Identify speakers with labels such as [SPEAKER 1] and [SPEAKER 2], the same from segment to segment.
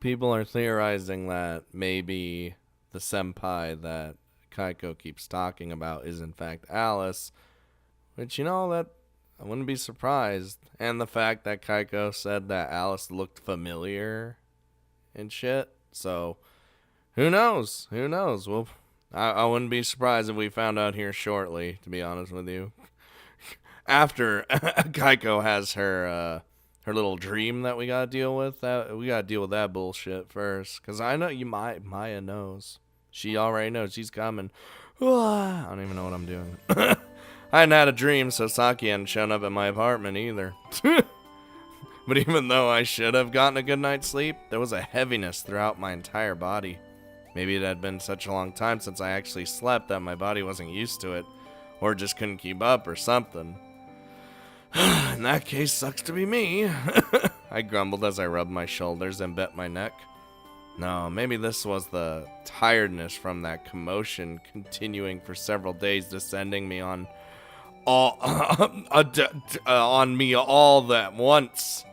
[SPEAKER 1] People are theorizing that maybe the senpai that Kaiko keeps talking about is in fact Alice, which, that I wouldn't be surprised. And the fact that Kaiko said that Alice looked familiar and shit. So, who knows? Who knows? Well, I wouldn't be surprised if we found out here shortly, to be honest with you. After Kaiko has her little dream that we gotta deal with, that we gotta deal with that bullshit first. Cause I know Maya knows. She already knows she's coming. I don't even know what I'm doing. I hadn't had a dream, so Saki hadn't shown up at my apartment either. But even though I should have gotten a good night's sleep, there was a heaviness throughout my entire body. Maybe it had been such a long time since I actually slept that my body wasn't used to it, or just couldn't keep up or something. In that case, sucks to be me. I grumbled as I rubbed my shoulders and bent my neck. No, maybe this was the tiredness from that commotion continuing for several days, descending me on on me all at once.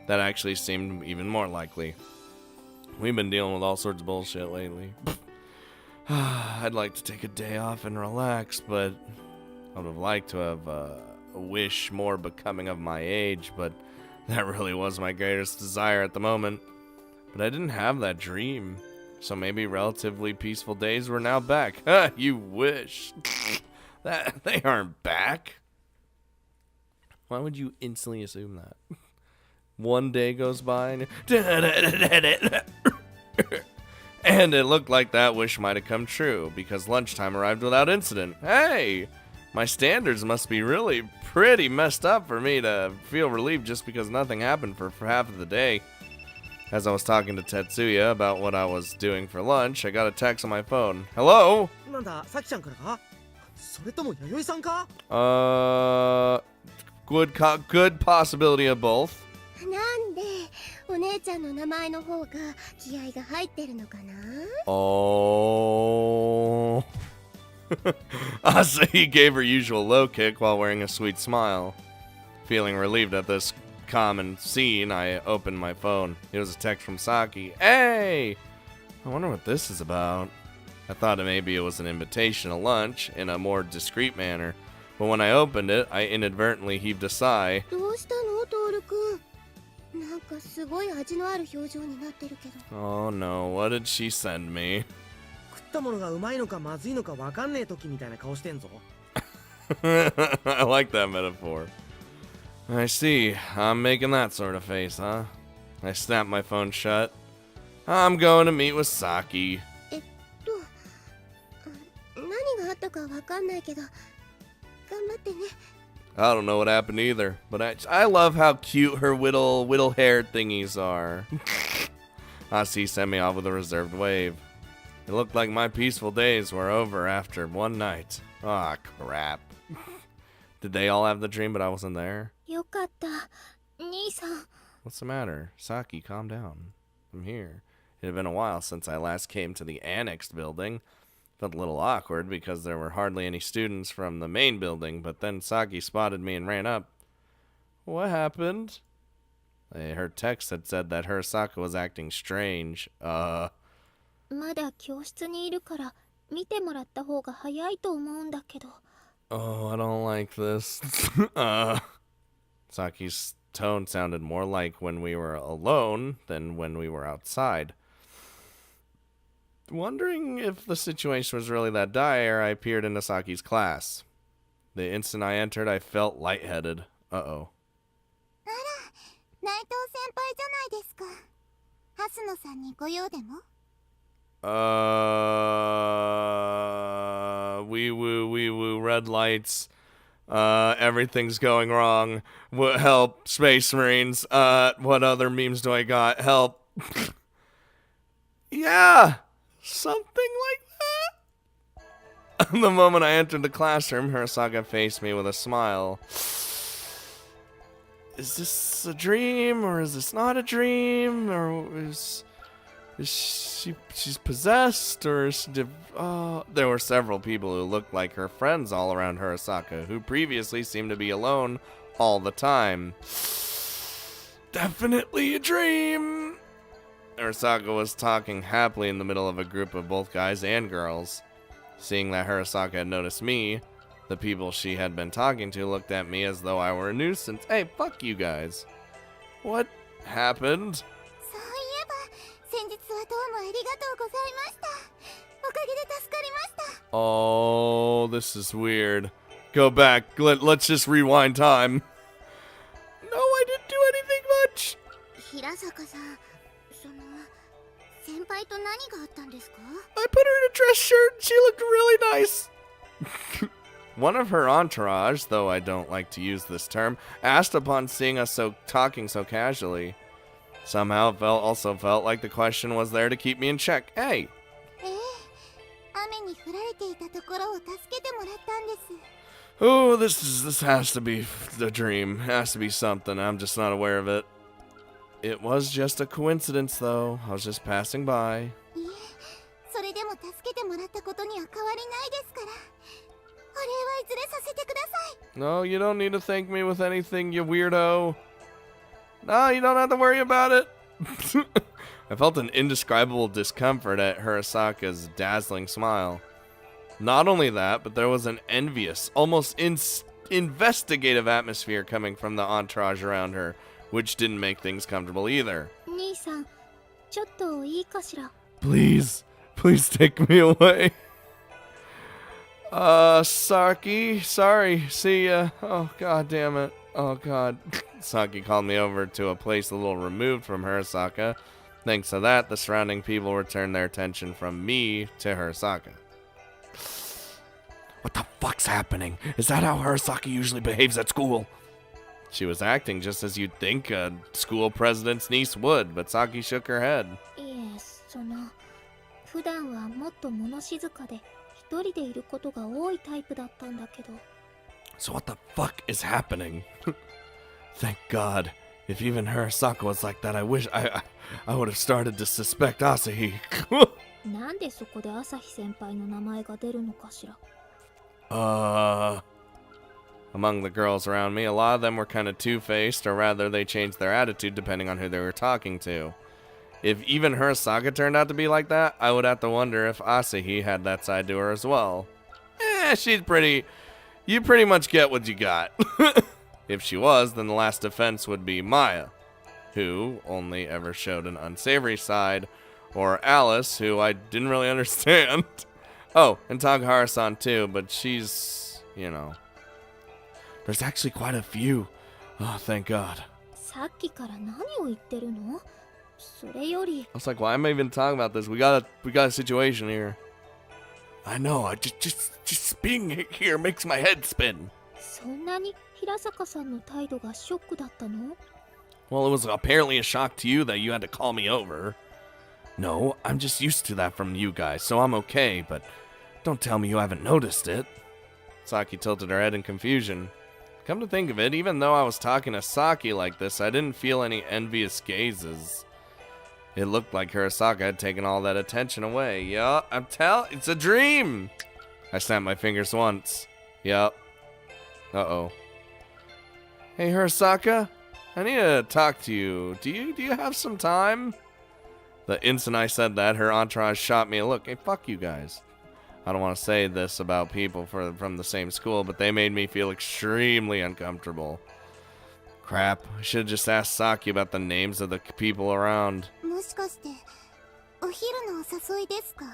[SPEAKER 1] That actually seemed even more likely. We've been dealing with all sorts of bullshit lately. I'd like to take a day off and relax, but I would have liked to have a wish more becoming of my age, but that really was my greatest desire at the moment. But I didn't have that dream, so maybe relatively peaceful days were now back. You wish. That they aren't back. Why would you instantly assume that? One day goes by and and it looked like that wish might have come true because lunchtime arrived without incident. Hey, my standards must be really pretty messed up for me to feel relieved just because nothing happened for half of the day. As I was talking to Tetsuya about what I was doing for lunch, I got a text on my phone. Hello?
[SPEAKER 2] なんだ、さきちゃんからか？それとも弥生さんか？
[SPEAKER 1] Good possibility of both.
[SPEAKER 3] なんでお姉ちゃんの名前の方が気合が入ってるのかな？
[SPEAKER 1] Oh. Asahi gave her usual low kick while wearing a sweet smile. Feeling relieved at this common scene, I opened my phone. It was a text from Saki. Hey! I wonder what this is about. I thought maybe it was an invitation to lunch in a more discreet manner, but when I opened it, I inadvertently heaved a sigh.
[SPEAKER 3] どうしたのトールくん？なんかすごい味のある表情になってるけど。
[SPEAKER 1] Oh no, what did she send me?
[SPEAKER 2] 食ったものがうまいのかまずいのかわかんねえ時みたいな顔してんぞ。
[SPEAKER 1] I like that metaphor. I see. I'm making that sort of face, huh? I snapped my phone shut. I'm going to meet with Saki.
[SPEAKER 3] 何があったかわかんないけど、頑張ってね。
[SPEAKER 1] I don't know what happened either, but I love how cute her whittle hair thingies are. Asi sent me off with a reserved wave. It looked like my peaceful days were over after one night. Ah, crap. Did they all have the dream, but I wasn't there?
[SPEAKER 3] よかった。兄さん。
[SPEAKER 1] What's the matter? Saki, calm down. I'm here. It had been a while since I last came to the annexed building. Felt a little awkward because there were hardly any students from the main building, but then Saki spotted me and ran up. What happened? Her text had said that Hirasaka was acting strange.
[SPEAKER 3] まだ教室にいるから見てもらった方が早いと思うんだけど。
[SPEAKER 1] Oh, I don't like this. Saki's tone sounded more like when we were alone than when we were outside. Wondering if the situation was really that dire, I peered into Saki's class. The instant I entered, I felt lightheaded. Uh-oh.
[SPEAKER 3] あら、内藤先輩じゃないですか。蓮野さんにご用でも？
[SPEAKER 1] Wee woo, red lights. Everything's going wrong. Help, Space Marines. What other memes do I got? Help. Yeah, something like that. The moment I entered the classroom, Hirasaka faced me with a smile. Is this a dream, or is this not a dream, or is she's possessed, or is she there were several people who looked like her friends all around Hirasaka, who previously seemed to be alone all the time. Definitely a dream. There Hirasaka was talking happily in the middle of a group of both guys and girls. Seeing that Hirasaka had noticed me, the people she had been talking to looked at me as though I were a nuisance. Hey, fuck you guys. What happened?
[SPEAKER 3] そういえば先日はどうもありがとうございました。おかげで助かりました。
[SPEAKER 1] Oh, this is weird. Go back. Let's just rewind time. No, I didn't do anything much.
[SPEAKER 3] 平坂さん、先輩と何があったんですか?
[SPEAKER 1] I put her in a dress shirt and she looked really nice. One of her entourage, though I don't like to use this term, asked upon seeing us talking so casually. Somehow it also felt like the question was there to keep me in check. Hey!
[SPEAKER 3] 雨に降られていたところを助けてもらったんです。
[SPEAKER 1] Oh, this has to be the dream. It has to be something. I'm just not aware of it. It was just a coincidence, though. I was just passing by.
[SPEAKER 3] いえ、それでも助けてもらったことには変わりないですから。お礼はいずれさせてください。
[SPEAKER 1] No, you don't need to thank me with anything, you weirdo. No, you don't have to worry about it. I felt an indescribable discomfort at Hirasaka's dazzling smile. Not only that, but there was an envious, almost investigative atmosphere coming from the entourage around her, which didn't make things comfortable either.
[SPEAKER 3] 兄さん、ちょっといいかしら?
[SPEAKER 1] Please take me away. Saki, sorry, see ya. Oh, god damn it. Oh, god. Saki called me over to a place a little removed from Hirasaka. Thanks to that, the surrounding people returned their attention from me to Hirasaka. What the fuck's happening? Is that how Hirasaka usually behaves at school? She was acting just as you'd think a school president's niece would, but Saki shook her head.
[SPEAKER 3] いえ、普段はもっと物静かで一人でいることが多いタイプだったんだけど。
[SPEAKER 1] So what the fuck is happening? Thank God. If even Hirasaka was like that, I wish I would have started to suspect Asahi.
[SPEAKER 3] なんでそこで朝日先輩の名前が出るのかしら?
[SPEAKER 1] Among the girls around me, a lot of them were kind of two-faced, or rather they changed their attitude depending on who they were talking to. If even Hirasaka turned out to be like that, I would have to wonder if Asahi had that side to her as well. She's pretty... You pretty much get what you got. If she was, then the last defense would be Maya, who only ever showed an unsavory side, or Alice, who I didn't really understand. Oh, and Takahara-san too, but she's, you know... There's actually quite a few. Oh, thank God.
[SPEAKER 3] さっきから何を言ってるの? それより...
[SPEAKER 1] I was like, why am I even talking about this? We got a situation here. I know, I just being here makes my head spin.
[SPEAKER 3] そんなに平坂さんの態度がショックだったの?
[SPEAKER 1] Well, it was apparently a shock to you that you had to call me over. No, I'm just used to that from you guys, so I'm okay, but don't tell me you haven't noticed it. Saki tilted her head in confusion. Come to think of it, even though I was talking to Saki like this, I didn't feel any envious gazes. It looked like Hirasaka had taken all that attention away. Yup, it's a dream! I snapped my fingers once. Yup. Uh-oh. Hey, Hirasaka? I need to talk to you. Do you have some time? The instant I said that, her entourage shot me a look. Hey, fuck you guys. I don't want to say this about people from the same school, but they made me feel extremely uncomfortable. Crap, I should have just asked Saki about the names of the people around.
[SPEAKER 3] もしかしてお昼のお誘いですか?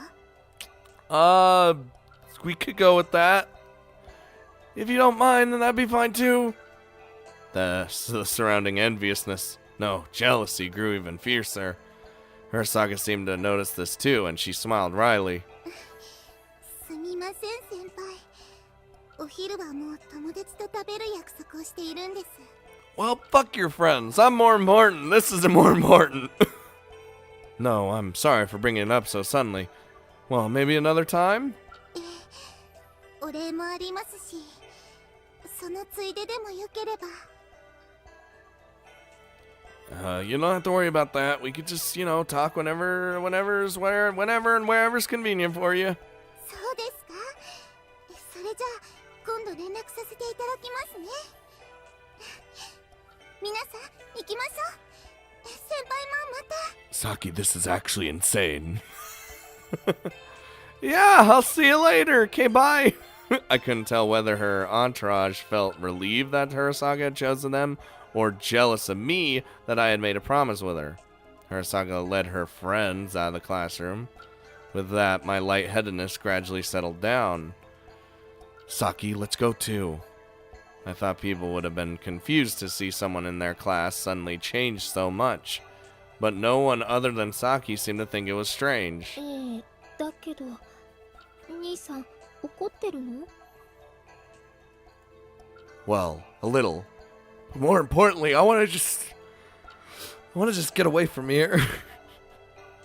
[SPEAKER 1] We could go with that. If you don't mind, then that'd be fine too. The surrounding enviousness, no, jealousy grew even fiercer. Hirasaka seemed to notice this too, and she smiled wryly.
[SPEAKER 3] すみません先輩。お昼はもう友達と食べる約束をしているんです。
[SPEAKER 1] Well, fuck your friends. I'm more important. This isn't more important. No, I'm sorry for bringing it up so suddenly. Well, maybe another time?
[SPEAKER 3] お礼もありますし、そのついででもよければ。
[SPEAKER 1] You don't have to worry about that. We could just, talk whenever and wherever's convenient for you.
[SPEAKER 3] そうですか? それじゃあ今度連絡させていただきますね。皆さん行きましょう。
[SPEAKER 1] Saki, this is actually insane. Yeah, I'll see you later. Okay, bye. I couldn't tell whether her entourage felt relieved that Hirasaka had chosen them, or jealous of me that I had made a promise with her. Hirasaka led her friends out of the classroom. With that, my lightheadedness gradually settled down. Saki, let's go too. I thought people would have been confused to see someone in their class suddenly change so much. But no one other than Saki seemed to think it was strange.
[SPEAKER 3] だけど兄さん怒ってるの？
[SPEAKER 1] Well, a little. But more importantly, I want to just get away from here.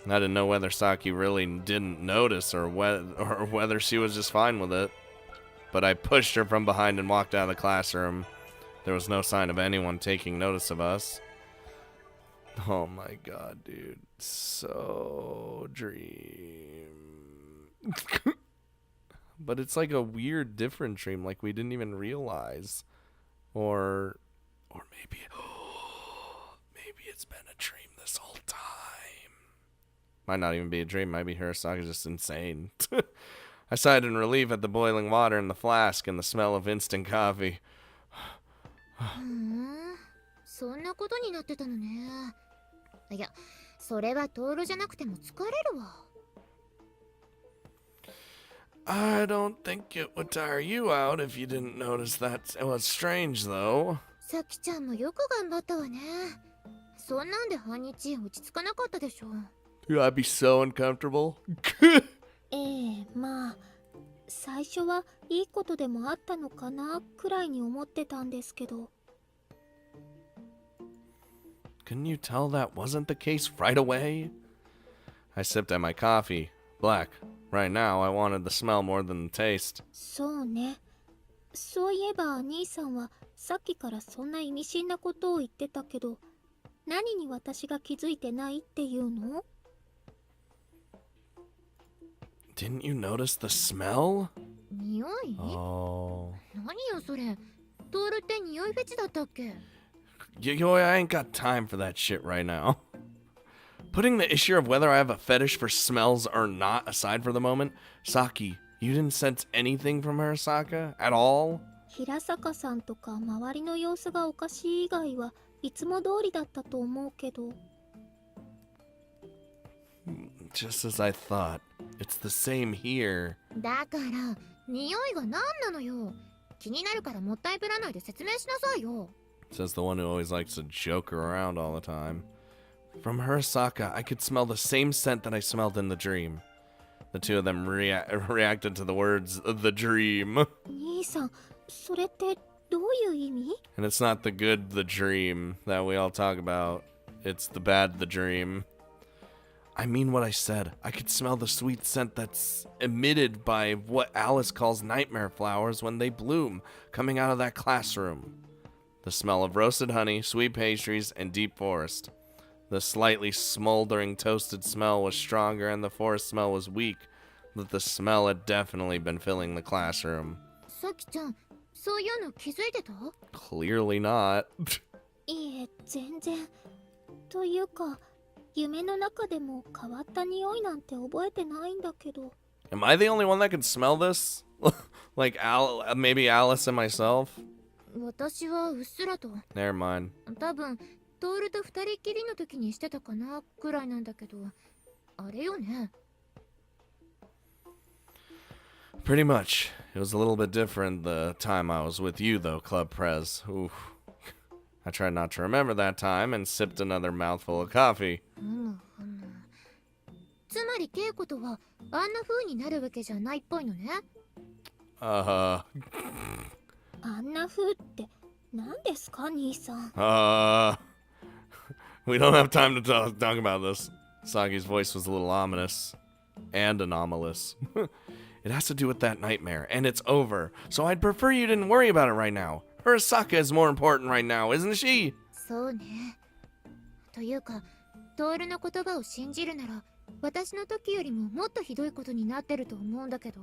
[SPEAKER 1] I didn't know whether Saki really didn't notice or whether she was just fine with it. But I pushed her from behind and walked out of the classroom. There was no sign of anyone taking notice of us. Oh my god, dude. So dream. But it's like a weird, different dream, like we didn't even realize. Or maybe it's been a dream this whole time. Might not even be a dream, might be Hirasaka's just insane. I sighed in relief at the boiling water in the flask and the smell of instant coffee.
[SPEAKER 4] そんなことになってたのね。いや、それはトールじゃなくても疲れるわ。
[SPEAKER 1] I don't think it would tire you out if you didn't notice that. It was strange, though.
[SPEAKER 4] さきちゃんもよく頑張ったわね。そんなんで半日落ち着かなかったでしょ。
[SPEAKER 1] Dude, I'd be so uncomfortable.
[SPEAKER 3] まあ最初はいいことでもあったのかなくらいに思ってたんですけど。
[SPEAKER 1] Couldn't you tell that wasn't the case right away? I sipped at my coffee. Black. Right now, I wanted the smell more than the taste.
[SPEAKER 3] そうね。そういえば兄さんはさっきからそんな意味深なことを言ってたけど、何に私が気づいてないっていうの？
[SPEAKER 1] Didn't you notice the smell?
[SPEAKER 4] 匂い？
[SPEAKER 1] Oh.
[SPEAKER 4] 何よそれ。トールって匂いフェチだったっけ？
[SPEAKER 1] Yo, I ain't got time for that shit right now. Putting the issue of whether I have a fetish for smells or not aside for the moment, Saki, you didn't sense anything from Hirasaka at all?
[SPEAKER 3] 平坂さんとか周りの様子がおかしい以外はいつも通りだったと思うけど。
[SPEAKER 1] Just as I thought. It's the same here.
[SPEAKER 4] だから匂いが何なのよ。気になるからもったいぶらないで説明しなさいよ。
[SPEAKER 1] Says the one who always likes to joke around all the time. From Hirasaka, I could smell the same scent that I smelled in the dream. The two of them reacted to the words, the dream.
[SPEAKER 3] 兄さん、それってどういう意味？
[SPEAKER 1] And it's not the good, the dream that we all talk about. It's the bad, the dream. I mean what I said. I could smell the sweet scent that's emitted by what Alice calls nightmare flowers when they bloom, coming out of that classroom. The smell of roasted honey, sweet pastries, and deep forest. The slightly smoldering toasted smell was stronger and the forest smell was weak, but the smell had definitely been filling the classroom.
[SPEAKER 4] さきちゃん、そういうの気づいてた？
[SPEAKER 1] Clearly not.
[SPEAKER 3] いいえ、全然。というか、夢の中でも変わった匂いなんて覚えてないんだけど。
[SPEAKER 1] Am I the only one that can smell this? Like maybe Alice and myself?
[SPEAKER 4] 私はうっすらと。
[SPEAKER 1] Never mind.
[SPEAKER 4] 多分トールと二人きりの時にしてたかなくらいなんだけど、あれよね。
[SPEAKER 1] Pretty much. It was a little bit different the time I was with you, though, Club Prez. Oof. I tried not to remember that time and sipped another mouthful of coffee.
[SPEAKER 4] つまり稽古とはあんな風になるわけじゃないっぽいのね。
[SPEAKER 3] あんな風って何ですか、兄さん。
[SPEAKER 1] We don't have time to talk about this. Sagi's voice was a little ominous. And anomalous. It has to do with that nightmare, and it's over. So I'd prefer you didn't worry about it right now. Hirasaka is more important right now, isn't she?
[SPEAKER 4] そうね。というか、トールの言葉を信じるなら、私の時よりももっとひどいことになってると思うんだけど。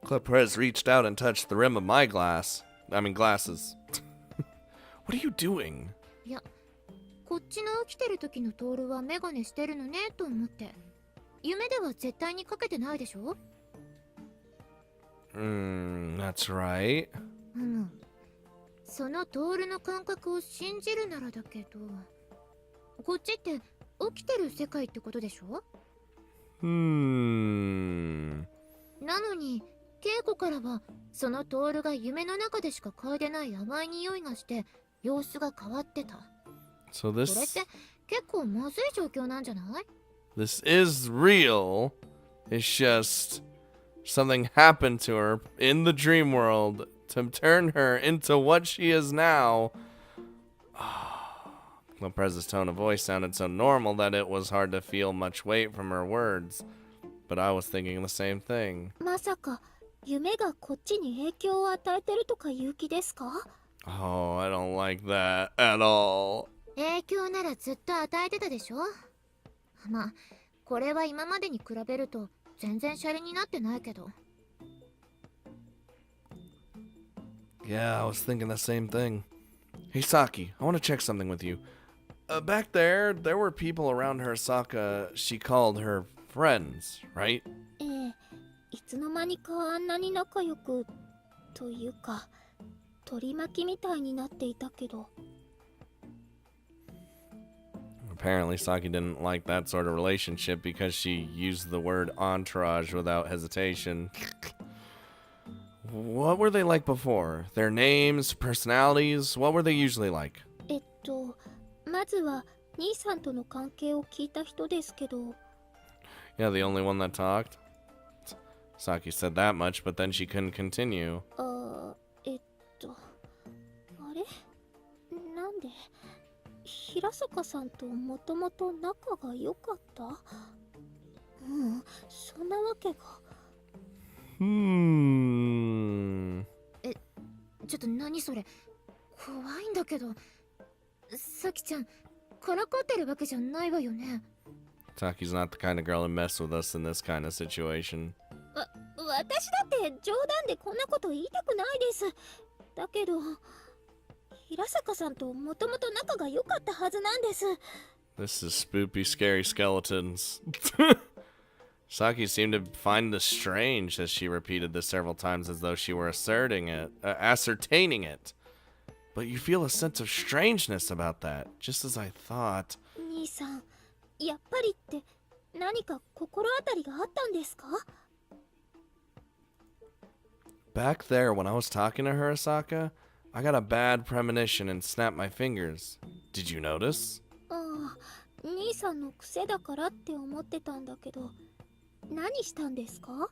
[SPEAKER 1] Club Perez reached out and touched the rim of my glasses. What are you doing?
[SPEAKER 4] いや、こっちの起きてる時のトールはメガネしてるのねと思って。夢では絶対にかけてないでしょ？
[SPEAKER 1] That's right.
[SPEAKER 4] そのトールの感覚を信じるならだけど、こっちって起きてる世界ってことでしょ？なのに稽古からはそのトールが夢の中でしか嗅いでない甘い匂いがして様子が変わってた。
[SPEAKER 1] So
[SPEAKER 4] これって結構まずい状況なんじゃない？
[SPEAKER 1] this is real. It's just something happened to her in the dream world to turn her into what she is now. Loprez's tone of voice sounded so normal that it was hard to feel much weight from her words. But I was thinking the same thing.
[SPEAKER 3] まさか夢がこっちに影響を与えてるとかいう気ですか？
[SPEAKER 1] Oh, I don't like that at all.
[SPEAKER 4] 影響ならずっと与えてたでしょ？まあ、これは今までに比べると全然シャレになってないけど。
[SPEAKER 1] Yeah, I was thinking the same thing. Hey, Saki, I want to check something with you. Back there were people around her Saka she called her friends, right?
[SPEAKER 3] ええ、いつの間にかあんなに仲良くというか取り巻きみたいになっていたけど。
[SPEAKER 1] Apparently, Saki didn't like that sort of relationship because she used the word entourage without hesitation. What were they like before? Their names, personalities, what were they usually like?
[SPEAKER 3] まずは兄さんとの関係を聞いた人ですけど。
[SPEAKER 1] Yeah, the only one that talked? Saki said that much, but then she couldn't continue.
[SPEAKER 3] あれなんで平坂さんともともと仲が良かった？そんなわけが。
[SPEAKER 4] ちょっと何それ、怖いんだけど。さきちゃん、からかってるわけじゃないわよね。
[SPEAKER 1] Saki's not the kind of girl to mess with us in this kind of situation.
[SPEAKER 3] 私だって冗談でこんなこと言いたくないです。だけど平坂さんともともと仲が良かったはずなんです。
[SPEAKER 1] This is spoopy, scary skeletons. Saki seemed to find this strange as she repeated this several times as though she were ascertaining it. But you feel a sense of strangeness about that, just as I thought.
[SPEAKER 3] 兄さん、やっぱりって何か心当たりがあったんですか？
[SPEAKER 1] Back there, when I was talking to her, Asaka, I got a bad premonition and snapped my fingers. Did you notice?
[SPEAKER 3] 兄さんの癖だからって思ってたんだけど、何したんですか？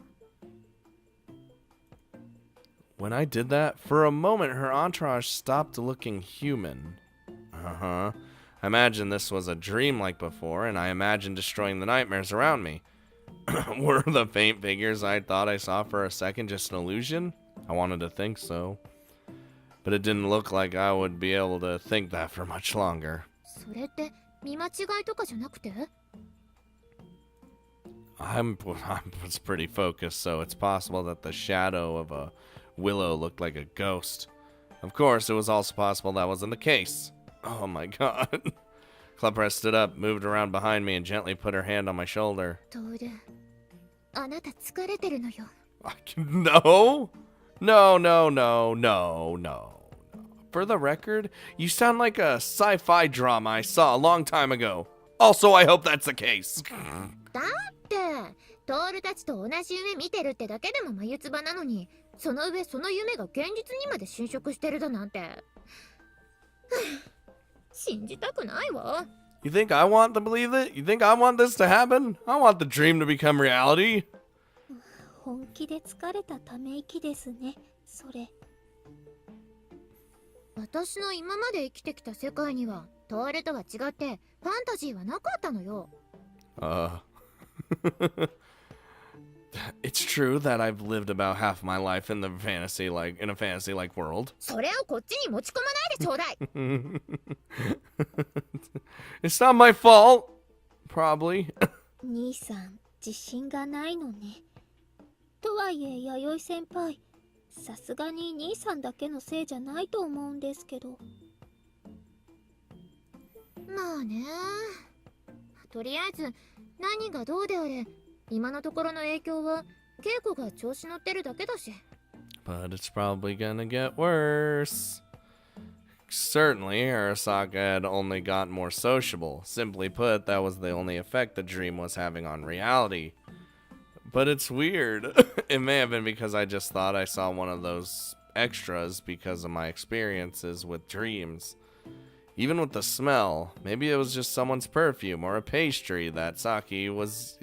[SPEAKER 1] When I did that, for a moment her entourage stopped looking human. I imagined this was a dream like before, and I imagined destroying the nightmares around me. Were the faint figures I thought I saw for a second just an illusion? I wanted to think so. But it didn't look like I would be able to think that for much longer.
[SPEAKER 4] それって見間違いとかじゃなくて？
[SPEAKER 1] I was pretty focused, so it's possible that the shadow of a willow looked like a ghost. Of course, it was also possible that wasn't the case. Oh my god. Cleopatra stood up, moved around behind me, and gently put her hand on my shoulder.
[SPEAKER 4] トール、あなた疲れてるのよ。
[SPEAKER 1] No! No, no, no, no, no. For the record, you sound like a sci-fi drama I saw a long time ago. Also, I hope that's the case.
[SPEAKER 4] だってトールたちと同じ夢見てるってだけでも眉唾なのに、その上その夢が現実にまで侵食してるだなんて。信じたくないわ。
[SPEAKER 1] You think I want to believe it? You think I want this to happen? I want the dream to become reality.
[SPEAKER 3] 本気で疲れたため息ですね、それ。
[SPEAKER 4] 私の今まで生きてきた世界にはトールとは違ってファンタジーはなかったのよ。
[SPEAKER 1] It's true that I've lived about half my life in a fantasy like world.
[SPEAKER 4] それをこっちに持ち込まないでちょうだい。
[SPEAKER 1] It's not my fault. Probably.
[SPEAKER 3] 兄さん、自信がないのね。とはいえ、弥生先輩、さすがに兄さんだけのせいじゃないと思うんですけど。
[SPEAKER 4] まあね。とりあえず何がどうであれ、今のところの影響は稽古が調子乗ってるだけだし。
[SPEAKER 1] But it's probably gonna get worse. Certainly, Arasaka had only gotten more sociable. Simply put, that was the only effect the dream was having on reality. But it's weird. It may have been because I just thought I saw one of those extras because of my experiences with dreams. Even with the smell, maybe it was just someone's perfume or a pastry that Saki was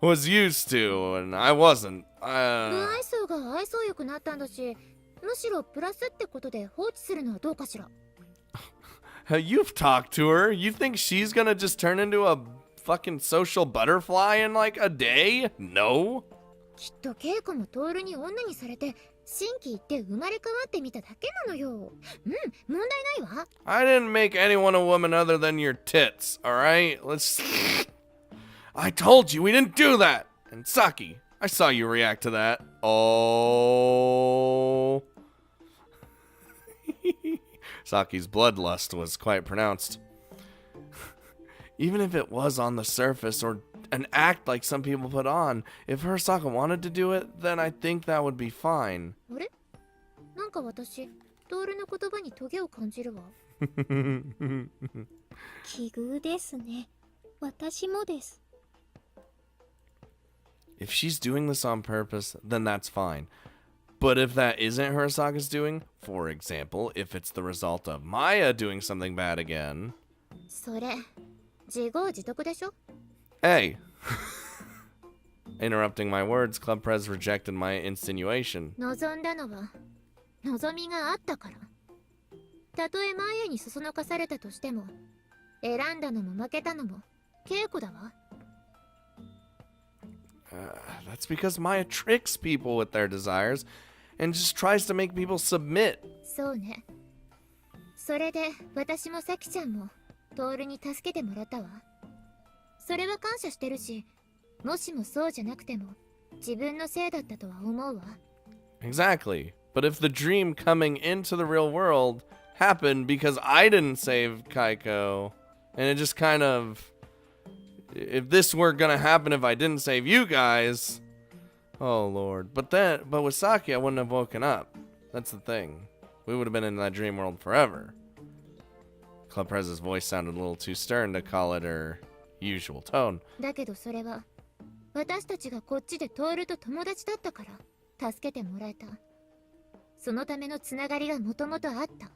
[SPEAKER 1] was used to, and I wasn't.
[SPEAKER 4] 不愛想が愛想よくなったんだし、むしろプラスってことで放置するのはどうかしら。
[SPEAKER 1] You've talked to her. You think she's gonna just turn into a fucking social butterfly in like a day? No.
[SPEAKER 4] きっと稽古もトールに女にされて心機一転生まれ変わってみただけなのよ。問題ないわ。
[SPEAKER 1] I didn't make anyone a woman other than your tits, alright? Let's... I told you we didn't do that! And Saki, I saw you react to that. Oh... Saki's bloodlust was quite pronounced. Even if it was on the surface or an act like some people put on, if Hirasaka wanted to do it, then I think that would be fine.
[SPEAKER 4] あれ？なんか私、トールの言葉にトゲを感じるわ。
[SPEAKER 3] 奇遇ですね。私もです。
[SPEAKER 1] If she's doing this on purpose, then that's fine. But if that isn't Hirasaka's doing, for example, if it's the result of Maya doing something bad again...
[SPEAKER 4] それ、自業自得でしょ？
[SPEAKER 1] Hey! Interrupting my words, Club Prez rejected my insinuation.
[SPEAKER 4] 望んだのは、望みがあったから。たとえマヤにそそのかされたとしても、選んだのも負けたのも稽古だわ。
[SPEAKER 1] That's because Maya tricks people with their desires and just tries to make people submit.
[SPEAKER 4] そうね。それで私もサキちゃんもトールに助けてもらったわ。それは感謝してるし、もしもそうじゃなくても自分のせいだったとは思うわ。
[SPEAKER 1] Exactly. But if the dream coming into the real world happened because I didn't save Kaiko, and it just kind of... If this were gonna happen if I didn't save you guys... Oh, Lord. But with Saki, I wouldn't have woken up. That's the thing. We would have been in that dream world forever. Club Prez's voice sounded a little too stern to call it her usual tone.
[SPEAKER 4] だけどそれは私たちがこっちでトールと友達だったから助けてもらえた。そのためのつながりがもともとあった。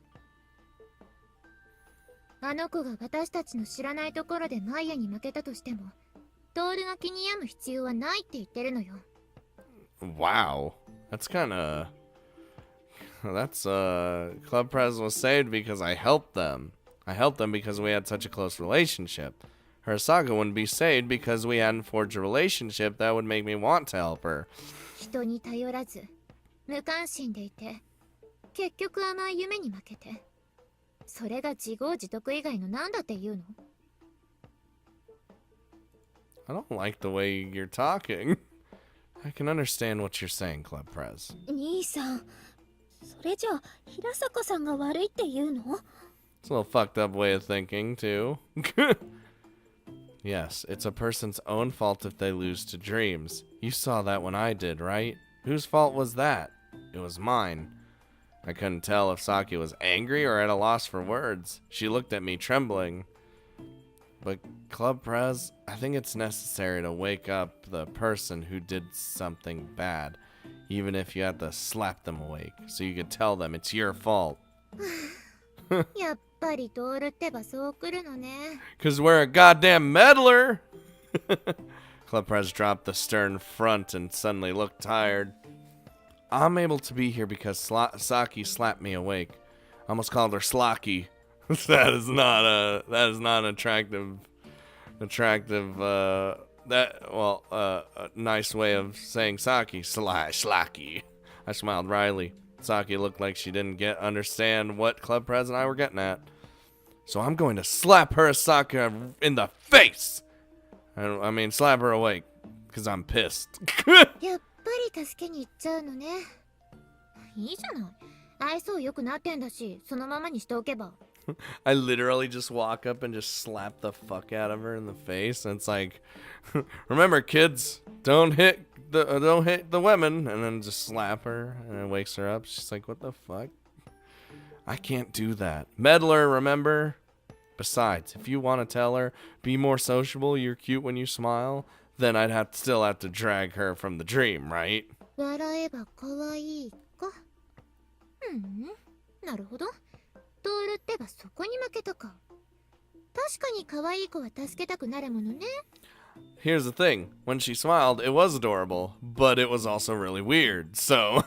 [SPEAKER 4] あの子が私たちの知らないところでマイヤに負けたとしても、トールが気に病む必要はないって言ってるのよ。
[SPEAKER 1] Wow. That's kinda... That's, Club Prez was saved because I helped them. I helped them because we had such a close relationship. Hirasaka wouldn't be saved because we hadn't forged a relationship that would make me want to help her.
[SPEAKER 4] 人に頼らず、無関心でいて、結局甘い夢に負けて。それが自業自得以外の何だって言うの？
[SPEAKER 1] I don't like the way you're talking. I can understand what you're saying, Club Prez.
[SPEAKER 3] 兄さん、それじゃあ平坂さんが悪いって言うの？
[SPEAKER 1] It's a little fucked up way of thinking, too. Yes, it's a person's own fault if they lose to dreams. You saw that when I did, right? Whose fault was that? It was mine. I couldn't tell if Saki was angry or at a loss for words. She looked at me trembling. But Club Prez, I think it's necessary to wake up the person who did something bad, even if you had to slap them awake, so you could tell them it's your fault.
[SPEAKER 4] やっぱりトールってばそう来るのね。
[SPEAKER 1] Cause we're a goddamn meddler! Club Prez dropped the stern front and suddenly looked tired. I'm able to be here because Saki slapped me awake. I almost called her Slocky. That is not an attractive, a nice way of saying Saki. Slocky. I smiled wryly. Saki looked like she didn't understand what Club Prez and I were getting at. So I'm going to slap Hirasaka in the face! I mean, slap her awake. Because I'm pissed.
[SPEAKER 4] やっぱり助けに行っちゃうのね。いいじゃない。愛想良くなってんだし、そのままにしておけば。
[SPEAKER 1] I literally just walk up and just slap the fuck out of her in the face, and it's like, remember, kids, don't hit the women, and then just slap her, and it wakes her up. She's like, what the fuck? I can't do that. Meddler, remember? Besides, if you want to tell her, be more sociable, you're cute when you smile, then I'd still have to drag her from the dream, right?
[SPEAKER 4] 笑えば可愛いか。なるほど。トールってばそこに負けたか。確かに可愛い子は助けたくなるものね。
[SPEAKER 1] Here's the thing. When she smiled, it was adorable, but it was also really weird. So,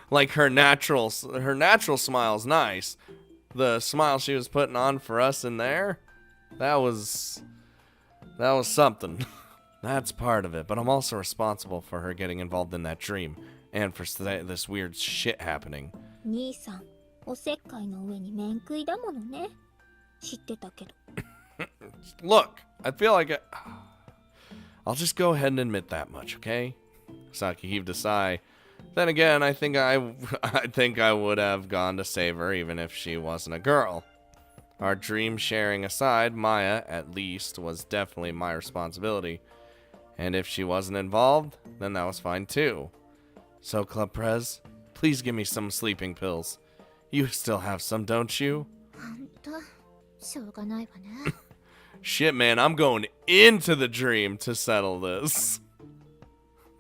[SPEAKER 1] like her natural smile's nice. The smile she was putting on for us in there, that was something. That's part of it, but I'm also responsible for her getting involved in that dream and for this weird shit happening.
[SPEAKER 3] 兄さん、おせっかいの上に面食いだものね。知ってたけど。
[SPEAKER 1] Look, I feel like I'll just go ahead and admit that much, okay? Saki heaved a sigh. Then again, I think I would have gone to save her even if she wasn't a girl. Our dream sharing aside, Maya, at least, was definitely my responsibility. And if she wasn't involved, then that was fine too. So, Club Prez, please give me some sleeping pills. You still have some, don't you?
[SPEAKER 4] ほんと、しょうがないわね。
[SPEAKER 1] Shit, man, I'm going into the dream to settle this.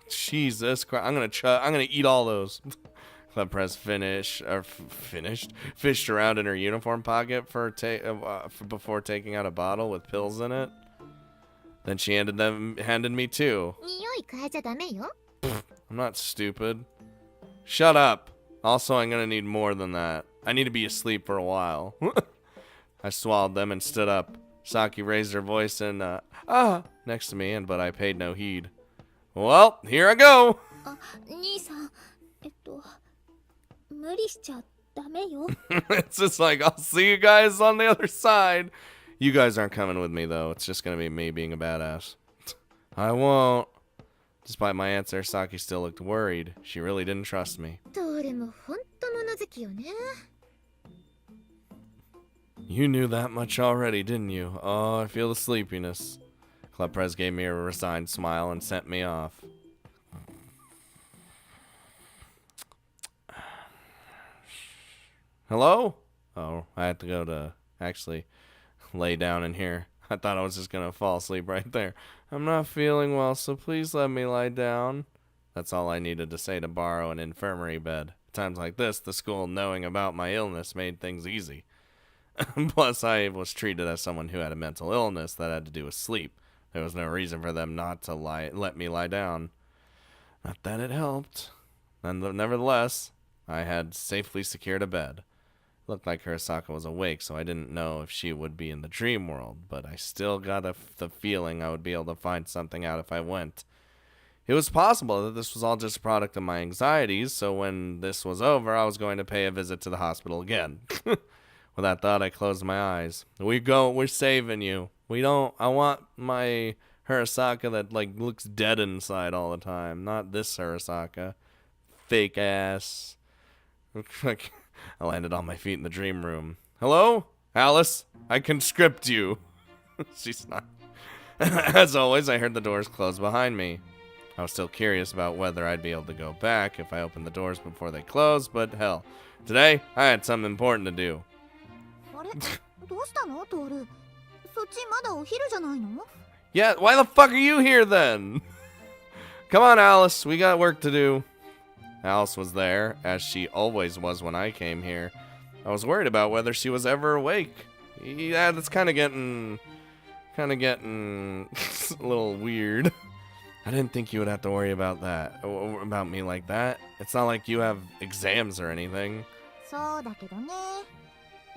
[SPEAKER 1] Jesus Christ, I'm gonna eat all those. Club Prez fished around in her uniform pocket before taking out a bottle with pills in it. Then she handed me two.
[SPEAKER 4] 匂い変えちゃダメよ。
[SPEAKER 1] I'm not stupid. Shut up. Also, I'm gonna need more than that. I need to be asleep for a while. I swallowed them and stood up. Saki raised her voice and next to me, but I paid no heed. Well, here I go.
[SPEAKER 3] あ、兄さん、無理しちゃダメよ。
[SPEAKER 1] It's just like, I'll see you guys on the other side. You guys aren't coming with me, though. It's just gonna be me being a badass. I won't. Despite my answer, Saki still looked worried. She really didn't trust me.
[SPEAKER 4] どれもほんと物好きよね。
[SPEAKER 1] You knew that much already, didn't you? Oh, I feel the sleepiness. Club Prez gave me a resigned smile and sent me off. Hello? Oh, I had to go to actually lay down in here. I thought I was just gonna fall asleep right there. I'm not feeling well, so please let me lie down. That's all I needed to say to borrow an infirmary bed. Times like this, the school knowing about my illness made things easy. Plus, I was treated as someone who had a mental illness that had to do with sleep. There was no reason for them not to let me lie down. Not that it helped. And nevertheless, I had safely secured a bed. It looked like Hirasaka was awake, so I didn't know if she would be in the dream world, but I still got the feeling I would be able to find something out if I went. It was possible that this was all just a product of my anxieties, so when this was over, I was going to pay a visit to the hospital again. With that thought, I closed my eyes. We're saving you. I want my Hirasaka that, looks dead inside all the time. Not this Hirasaka. Fake ass. I landed on my feet in the dream room. Hello? Alice? I conscript you. She's not. As always, I heard the doors close behind me. I was still curious about whether I'd be able to go back if I opened the doors before they closed, but hell. Today, I had something important to do.
[SPEAKER 4] あれどうしたのトールそっちまだお昼じゃないの
[SPEAKER 1] Yeah, why the fuck are you here then? Come on, Alice, we got work to do. Alice was there, as she always was when I came here. I was worried about whether she was ever awake. Yeah, that's kind of getting a little weird. I didn't think you would have to worry about me like that. It's not like you have exams or anything.
[SPEAKER 4] そうだけどね。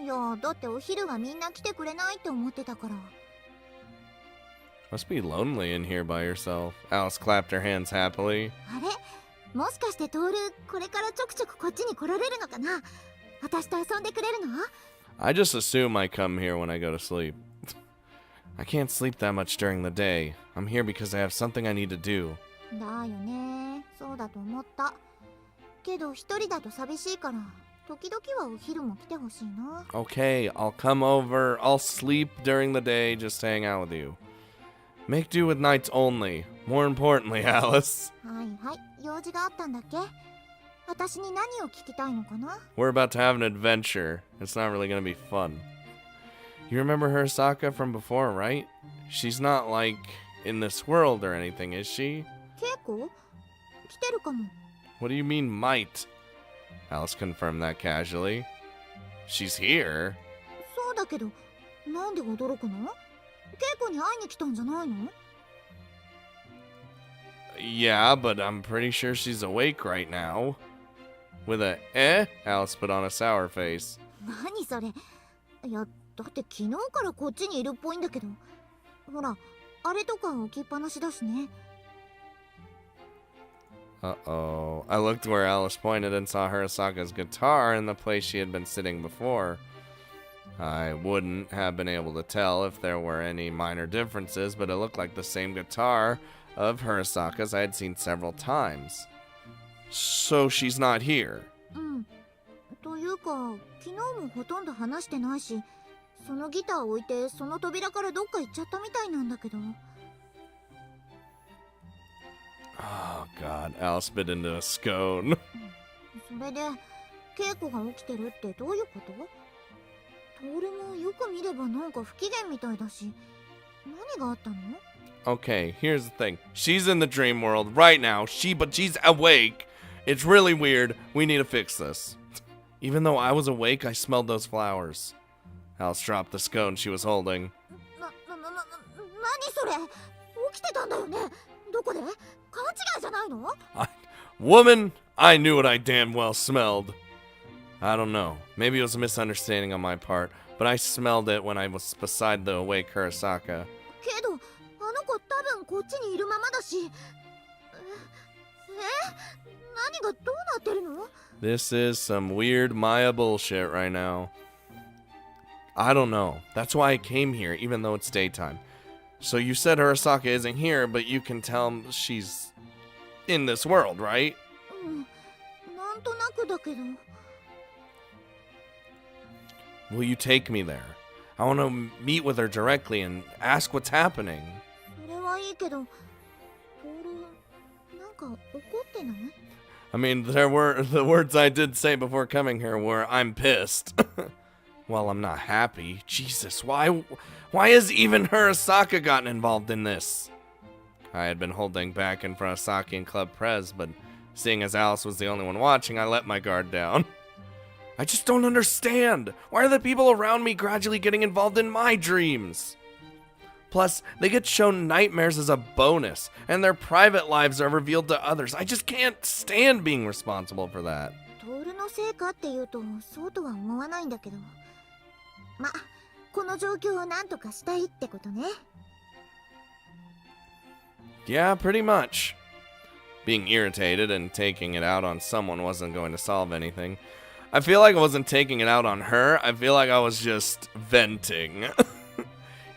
[SPEAKER 4] いや、だってお昼はみんな来てくれないって思ってたから。
[SPEAKER 1] Must be lonely in here by yourself. Alice clapped her hands happily.
[SPEAKER 4] あれもしかしてトール、これからちょくちょくこっちに来られるのかな私と遊んでくれるの
[SPEAKER 1] I just assume I come here when I go to sleep. I can't sleep that much during the day. I'm here because I have something I need to do.
[SPEAKER 4] だよね。そうだと思った。けど一人だと寂しいから、時々はお昼も来てほしいな。
[SPEAKER 1] Okay, I'll come over. I'll sleep during the day, just hang out with you. Make do with nights only. More importantly, Alice.
[SPEAKER 4] はいはい、用事があったんだっけ？私に何を聞きたいのかな？
[SPEAKER 1] We're about to have an adventure. It's not really gonna be fun. You remember Hirasaka from before, right? She's not like in this world or anything, is she?
[SPEAKER 4] 稽古？来てるかも。
[SPEAKER 1] What do you mean might? Alice confirmed that casually. She's here.
[SPEAKER 4] そうだけど、なんで驚くの？稽古に会いに来たんじゃないの？
[SPEAKER 1] Yeah, but I'm pretty sure she's awake right now. With a Alice put on a sour face.
[SPEAKER 4] 何それ？いや、だって昨日からこっちにいるっぽいんだけど。ほら、あれとか置きっぱなしだしね。
[SPEAKER 1] Uh-oh. I looked where Alice pointed and saw Hirasaka's guitar in the place she had been sitting before. I wouldn't have been able to tell if there were any minor differences, but it looked like the same guitar of Hirasaka's I had seen several times. So she's not here.
[SPEAKER 4] うん。というか、昨日もほとんど話してないし、そのギターを置いてその扉からどっか行っちゃったみたいなんだけど。
[SPEAKER 1] Oh, God. Alice bit into a scone.
[SPEAKER 4] それで、稽古が起きてるってどういうこと？トールもよく見ればなんか不機嫌みたいだし、何があったの？
[SPEAKER 1] Okay, here's the thing. She's in the dream world right now. But she's awake. It's really weird. We need to fix this. Even though I was awake, I smelled those flowers. Alice dropped the scone she was holding.
[SPEAKER 4] 何それ？起きてたんだよね？どこで？勘違いじゃないの？
[SPEAKER 1] Woman, I knew what I damn well smelled. I don't know. Maybe it was a misunderstanding on my part, but I smelled it when I was beside the awake Hirasaka.
[SPEAKER 4] けど、あの子多分こっちにいるままだし。何がどうなってるの？
[SPEAKER 1] This is some weird Maya bullshit right now. I don't know. That's why I came here, even though it's daytime. So you said Hirasaka isn't here, but you can tell she's in this world, right?
[SPEAKER 4] うん、なんとなくだけど。
[SPEAKER 1] Will you take me there? I want to meet with her directly and ask what's happening.
[SPEAKER 4] それはいいけど、トール、なんか怒ってない？
[SPEAKER 1] I mean, the words I did say before coming here were, I'm pissed. Well, I'm not happy. Jesus, why has even Hirasaka gotten involved in this? I had been holding back in front of Saki and Club Prez, but seeing as Alice was the only one watching, I let my guard down. I just don't understand. Why are the people around me gradually getting involved in my dreams? Plus, they get shown nightmares as a bonus, and their private lives are revealed to others. I just can't stand being responsible for that.
[SPEAKER 4] トールのせいかっていうと、そうとは思わないんだけど。ま、この状況をなんとかしたいってことね。
[SPEAKER 1] Yeah, pretty much. Being irritated and taking it out on someone wasn't going to solve anything. I feel like I wasn't taking it out on her. I feel like I was just venting.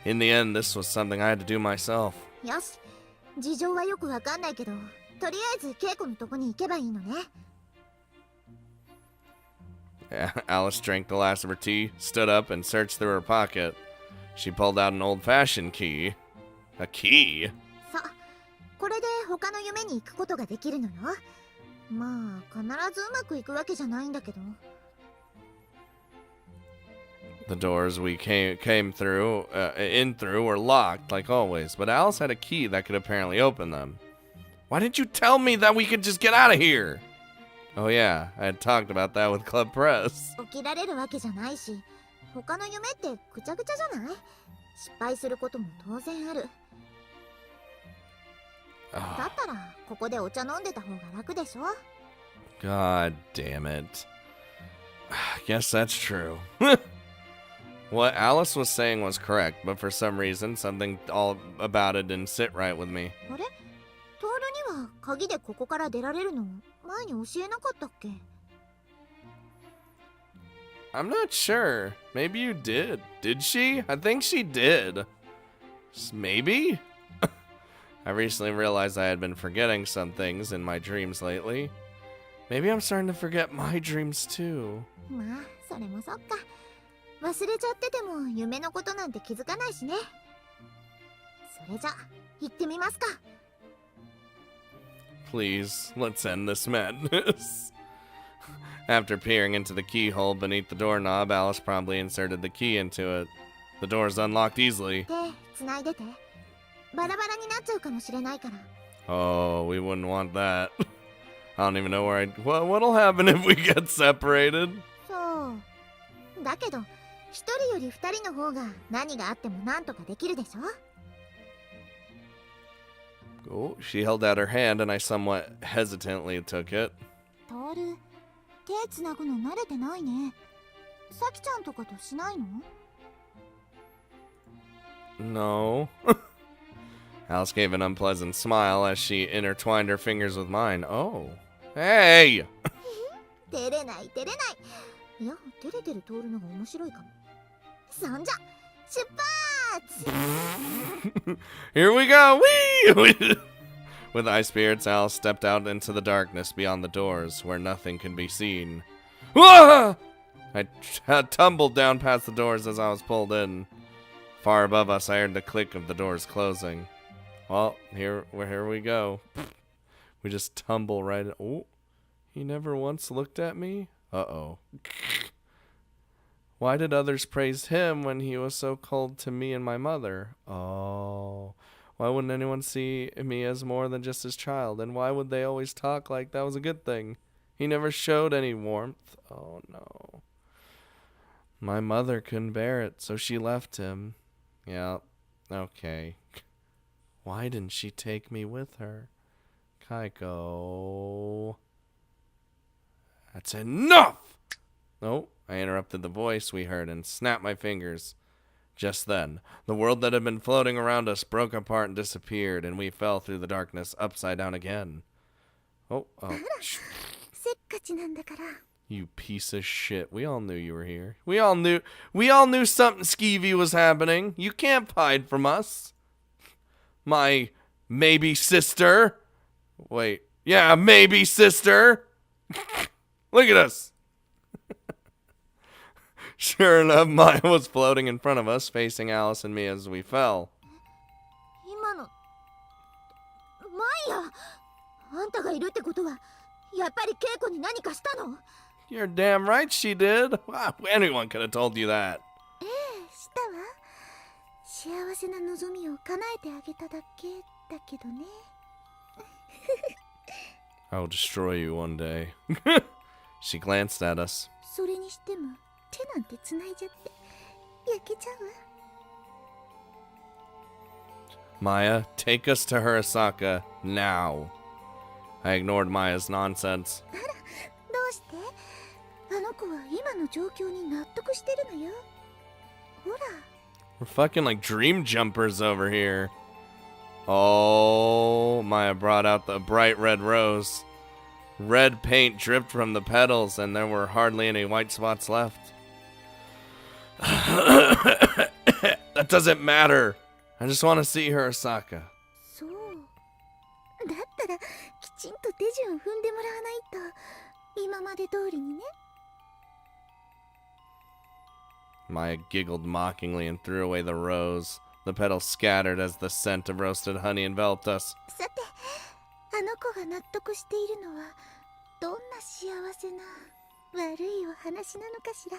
[SPEAKER 1] In the end, this was something I had to do myself.
[SPEAKER 4] よし、事情はよくわかんないけど、とりあえず稽古のとこに行けばいいのね。
[SPEAKER 1] Alice drank the last of her tea, stood up, and searched through her pocket. She pulled out an old-fashioned key. A key?
[SPEAKER 4] さ、これで他の夢に行くことができるのよ。まあ、必ずうまくいくわけじゃないんだけど。
[SPEAKER 1] The doors we came through, in through were locked, like always, but Alice had a key that could apparently open them. Why didn't you tell me that we could just get out of here? Oh yeah, I had talked about that with Club Press.
[SPEAKER 4] 起きられるわけじゃないし、他の夢ってぐちゃぐちゃじゃない？失敗することも当然ある。だったら、ここでお茶飲んでた方が楽でしょ？
[SPEAKER 1] God damn it. Guess that's true. What Alice was saying was correct, but for some reason, something all about it didn't sit right with me.
[SPEAKER 4] あれ？トールには鍵でここから出られるの前に教えなかったっけ？
[SPEAKER 1] I'm not sure. Maybe you did. Did she? I think she did. Maybe? I recently realized I had been forgetting some things in my dreams lately. Maybe I'm starting to forget my dreams too.
[SPEAKER 4] まあそれもそっか。忘れちゃってても夢のことなんて気づかないしね。それじゃ行ってみますか。
[SPEAKER 1] Please, let's end this madness. After peering into the keyhole beneath the doorknob, Alice promptly inserted the key into it. The door is unlocked easily.
[SPEAKER 4] 手つないでて。バラバラになっちゃうかもしれないから。
[SPEAKER 1] Oh, we wouldn't want that. I don't even know where what'll happen if we get separated?
[SPEAKER 4] そうだけど一人より二人の方が何があってもなんとかできるでしょ。
[SPEAKER 1] Oh, she held out her hand and I somewhat hesitantly took it.
[SPEAKER 4] トール、手つなぐの慣れてないね。サキちゃんとかとしないの？
[SPEAKER 1] No. Alice gave an unpleasant smile as she intertwined her fingers with mine. Oh. Hey!
[SPEAKER 4] 照れない照れない。いや、照れてるトールのが面白いかも。そんじゃ、出発！
[SPEAKER 1] Here we go! Whee! With high spirits, Alice stepped out into the darkness beyond the doors, where nothing could be seen. Ah! I tumbled down past the doors as I was pulled in. Far above us, I heard the click of the doors closing. Well, here we go. We just tumble right in. Oh, he never once looked at me? Uh-oh. Why did others praise him when he was so cold to me and my mother? Oh. Why wouldn't anyone see me as more than just his child? And why would they always talk like that was a good thing? He never showed any warmth. Oh, no. My mother couldn't bear it, so she left him. Yeah, okay. Why didn't she take me with her? Kaiko. That's enough! Oh, I interrupted the voice we heard and snapped my fingers. Just then, the world that had been floating around us broke apart and disappeared, and we fell through the darkness upside down again. Oh. You piece of shit. We all knew you were here. We all knew something skeevy was happening. You can't hide from us. My maybe sister. Wait. Yeah, maybe sister. Look at us. Sure enough, Maya was floating in front of us, facing Alice and me as we fell.
[SPEAKER 4] 今のマイヤ、あんたがいるってことはやっぱり稽古に何かしたの？
[SPEAKER 1] You're damn right she did. Wow, anyone could have told you that.
[SPEAKER 4] ええ、したわ。幸せな望みを叶えてあげただけだけどね。
[SPEAKER 1] I'll destroy you one day. She glanced at us.
[SPEAKER 4] それにしても手なんてつないじゃって焼けちゃうわ。
[SPEAKER 1] Maya, take us to Hirasaka now. I ignored Maya's nonsense.
[SPEAKER 4] どうして？あの子は今の状況に納得してるのよ。ほら。
[SPEAKER 1] We're fucking like dream jumpers over here. Oh, Maya brought out the bright red rose. Red paint dripped from the petals, and there were hardly any white spots left. That doesn't matter. I just want to see Hirasaka.
[SPEAKER 4] そう。だったらきちんと手順を踏んでもらわないと今まで通りにね。
[SPEAKER 1] Maya giggled mockingly and threw away the rose. The petals scattered as the scent of roasted honey enveloped us.
[SPEAKER 4] さて、あの子が納得しているのはどんな幸せな悪いお話なのかしら。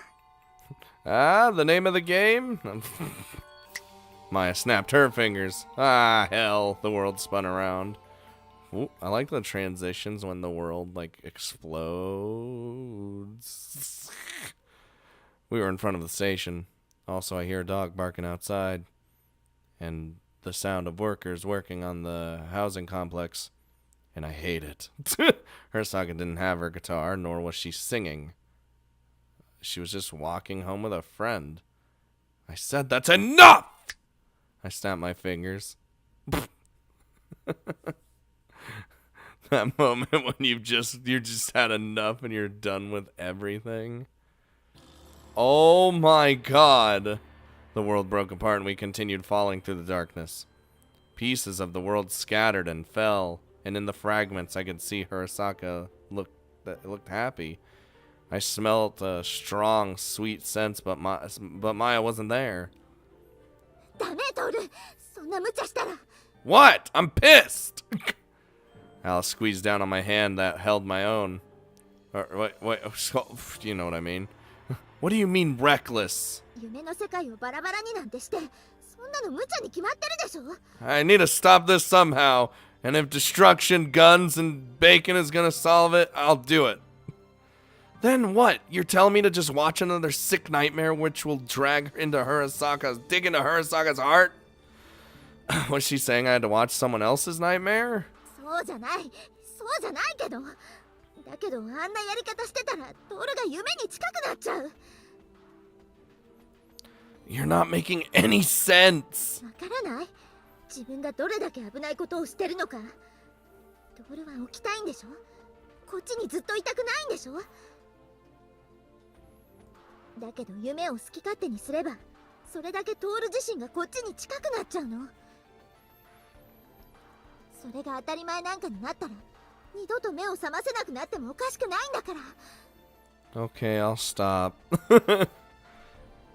[SPEAKER 1] Ah, the name of the game? Maya snapped her fingers. Ah, hell, the world spun around. Ooh, I like the transitions when the world, like, explodes. We were in front of the station. Also, I hear a dog barking outside. And the sound of workers working on the housing complex. And I hate it. Hirasaka didn't have her guitar, nor was she singing. She was just walking home with a friend. I said, that's enough! I snapped my fingers. That moment when you just had enough and you're done with everything. Oh my god. The world broke apart and we continued falling through the darkness. Pieces of the world scattered and fell, and in the fragments I could see Hirasaka looked happy. I smelt a strong, sweet scent, but Maya wasn't there.
[SPEAKER 4] ダメトール、そんな無茶したら。
[SPEAKER 1] What? I'm pissed! Alice squeezed down on my hand that held my own. Wait, you know what I mean. What do you mean, reckless?
[SPEAKER 4] 夢の世界をバラバラになんてして、そんなの無茶に決まってるでしょ。
[SPEAKER 1] I need to stop this somehow, and if destruction, guns, and bacon is gonna solve it, I'll do it. Then what? You're telling me to just watch another sick nightmare which will drag into dig into Hirasaka's heart? Was she saying I had to watch someone else's nightmare?
[SPEAKER 4] そうじゃない、そうじゃないけど。だけどあんなやり方してたらトールが夢に近くなっちゃう。
[SPEAKER 1] You're not making any sense.
[SPEAKER 4] わからない。自分がどれだけ危ないことをしてるのか。トールは起きたいんでしょ。こっちにずっといたくないんでしょ。だけど夢を好き勝手にすれば、それだけトール自身がこっちに近くなっちゃうの。それが当たり前なんかになったら、二度と目を覚ませなくなってもおかしくないんだから。
[SPEAKER 1] Okay, I'll stop.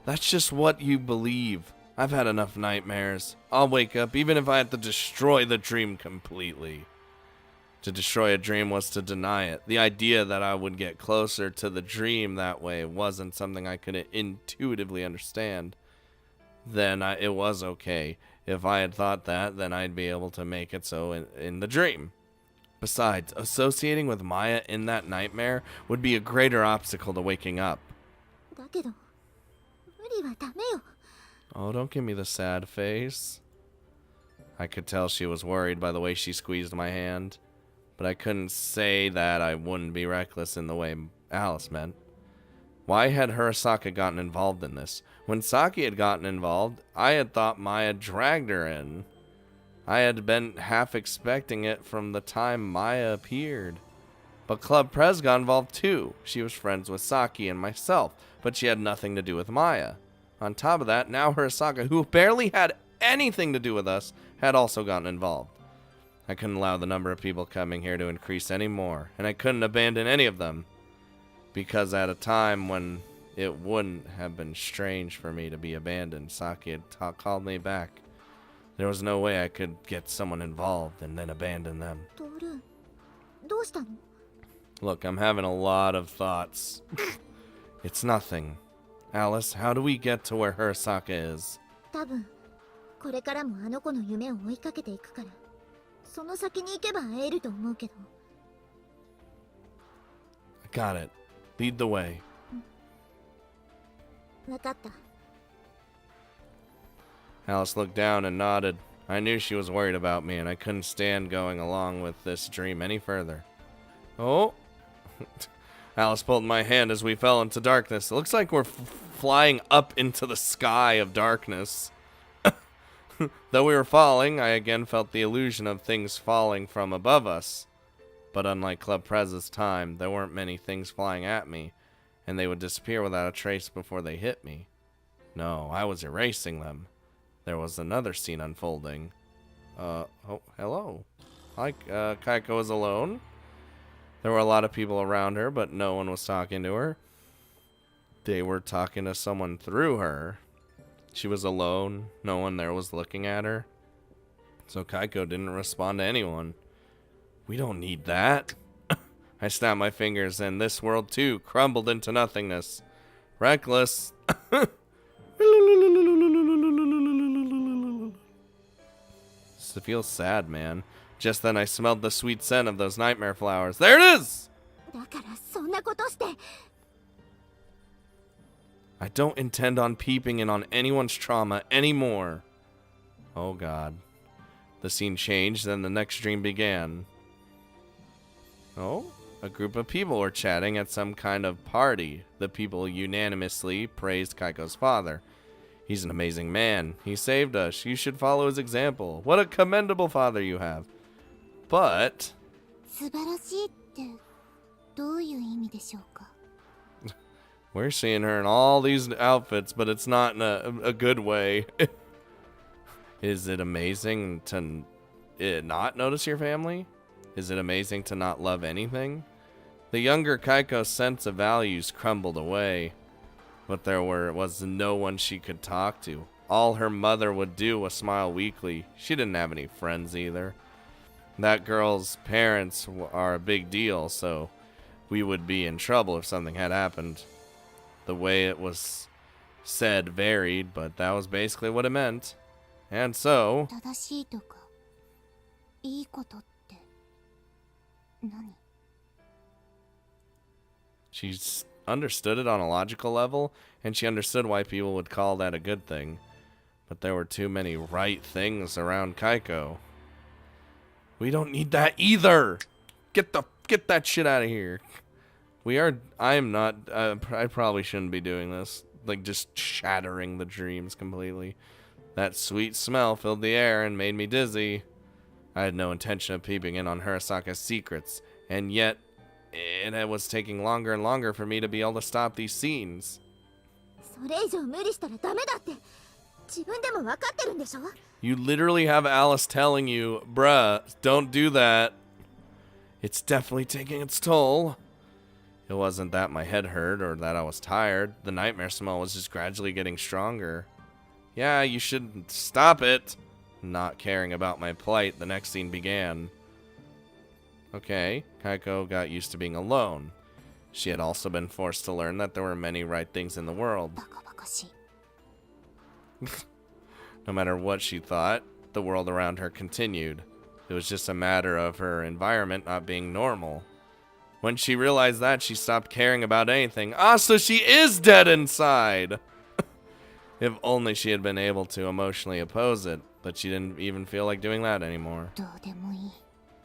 [SPEAKER 1] That's just what you believe. I've had enough nightmares. I'll wake up even if I have to destroy the dream completely. To destroy a dream was to deny it. The idea that I would get closer to the dream that way wasn't something I could intuitively understand. Then it was okay. If I had thought that, then I'd be able to make it so in the dream. Besides, associating with Maya in that nightmare would be a greater obstacle to waking up.
[SPEAKER 4] だけど、無理はダメよ。
[SPEAKER 1] Oh, don't give me the sad face. I could tell she was worried by the way she squeezed my hand. But I couldn't say that I wouldn't be reckless in the way Alice meant. Why had Hirasaka gotten involved in this? When Saki had gotten involved, I had thought Maya dragged her in. I had been half expecting it from the time Maya appeared. But Club Prez got involved too. She was friends with Saki and myself, but she had nothing to do with Maya. On top of that, now Hirasaka, who barely had anything to do with us, had also gotten involved. I couldn't allow the number of people coming here to increase any more, and I couldn't abandon any of them. Because at a time when it wouldn't have been strange for me to be abandoned, Saki had called me back. There was no way I could get someone involved and then abandon them.
[SPEAKER 4] トール、どうしたの？
[SPEAKER 1] Look, I'm having a lot of thoughts. It's nothing. Alice, how do we get to where Hirasaka is?
[SPEAKER 4] 多分、これからもあの子の夢を追いかけていくから、その先に行けば会えると思うけど。
[SPEAKER 1] I got it. Lead the way.
[SPEAKER 4] わかった。
[SPEAKER 1] Alice looked down and nodded. I knew she was worried about me, and I couldn't stand going along with this dream any further. Oh! Alice pulled my hand as we fell into darkness. It looks like we're flying up into the sky of darkness. Though we were falling, I again felt the illusion of things falling from above us. But unlike Club Prez's time, there weren't many things flying at me, and they would disappear without a trace before they hit me. No, I was erasing them. There was another scene unfolding. Oh, hello. Hi, Kaiko was alone. There were a lot of people around her, but no one was talking to her. They were talking to someone through her. She was alone. No one there was looking at her. So Kaiko didn't respond to anyone. We don't need that. I snapped my fingers, and this world, too, crumbled into nothingness. Reckless. It feels sad, man. Just then I smelled the sweet scent of those nightmare flowers. There it is!
[SPEAKER 4] だからそんなことして。
[SPEAKER 1] I don't intend on peeping in on anyone's trauma anymore. Oh god. The scene changed, then the next dream began. Oh, a group of people were chatting at some kind of party. The people unanimously praised Kaiko's father. He's an amazing man. He saved us. You should follow his example. What a commendable father you have. But...
[SPEAKER 4] 素晴らしいってどういう意味でしょうか？
[SPEAKER 1] We're seeing her in all these outfits, but it's not in a good way. Is it amazing to not notice your family? Is it amazing to not love anything? The younger Kaiko's sense of values crumbled away, but there was no one she could talk to. All her mother would do was smile weakly. She didn't have any friends either. That girl's parents are a big deal, so we would be in trouble if something had happened. The way it was said varied, but that was basically what it meant. And so,
[SPEAKER 4] 正しいとかいいことって何？
[SPEAKER 1] she understood it on a logical level, and she understood why people would call that a good thing. But there were too many right things around Kaiko. We don't need that either. Get that shit out of here. I probably shouldn't be doing this. Like, just shattering the dreams completely. That sweet smell filled the air and made me dizzy. I had no intention of peeping in on Hirasaka's secrets, and yet it was taking longer and longer for me to be able to stop these scenes.
[SPEAKER 4] それ以上無理したらダメだって自分でも分かってるんでしょ？
[SPEAKER 1] You literally have Alice telling you, bruh, don't do that. It's definitely taking its toll. It wasn't that my head hurt or that I was tired. The nightmare smell was just gradually getting stronger. Yeah, you should stop it. Not caring about my plight, the next scene began. Okay, Kaiko got used to being alone. She had also been forced to learn that there were many right things in the world.
[SPEAKER 4] バカバカしい。
[SPEAKER 1] No matter what she thought, the world around her continued. It was just a matter of her environment not being normal. When she realized that, she stopped caring about anything. Ah, so she is dead inside! If only she had been able to emotionally oppose it, but she didn't even feel like doing that anymore.
[SPEAKER 4] どうでもいい。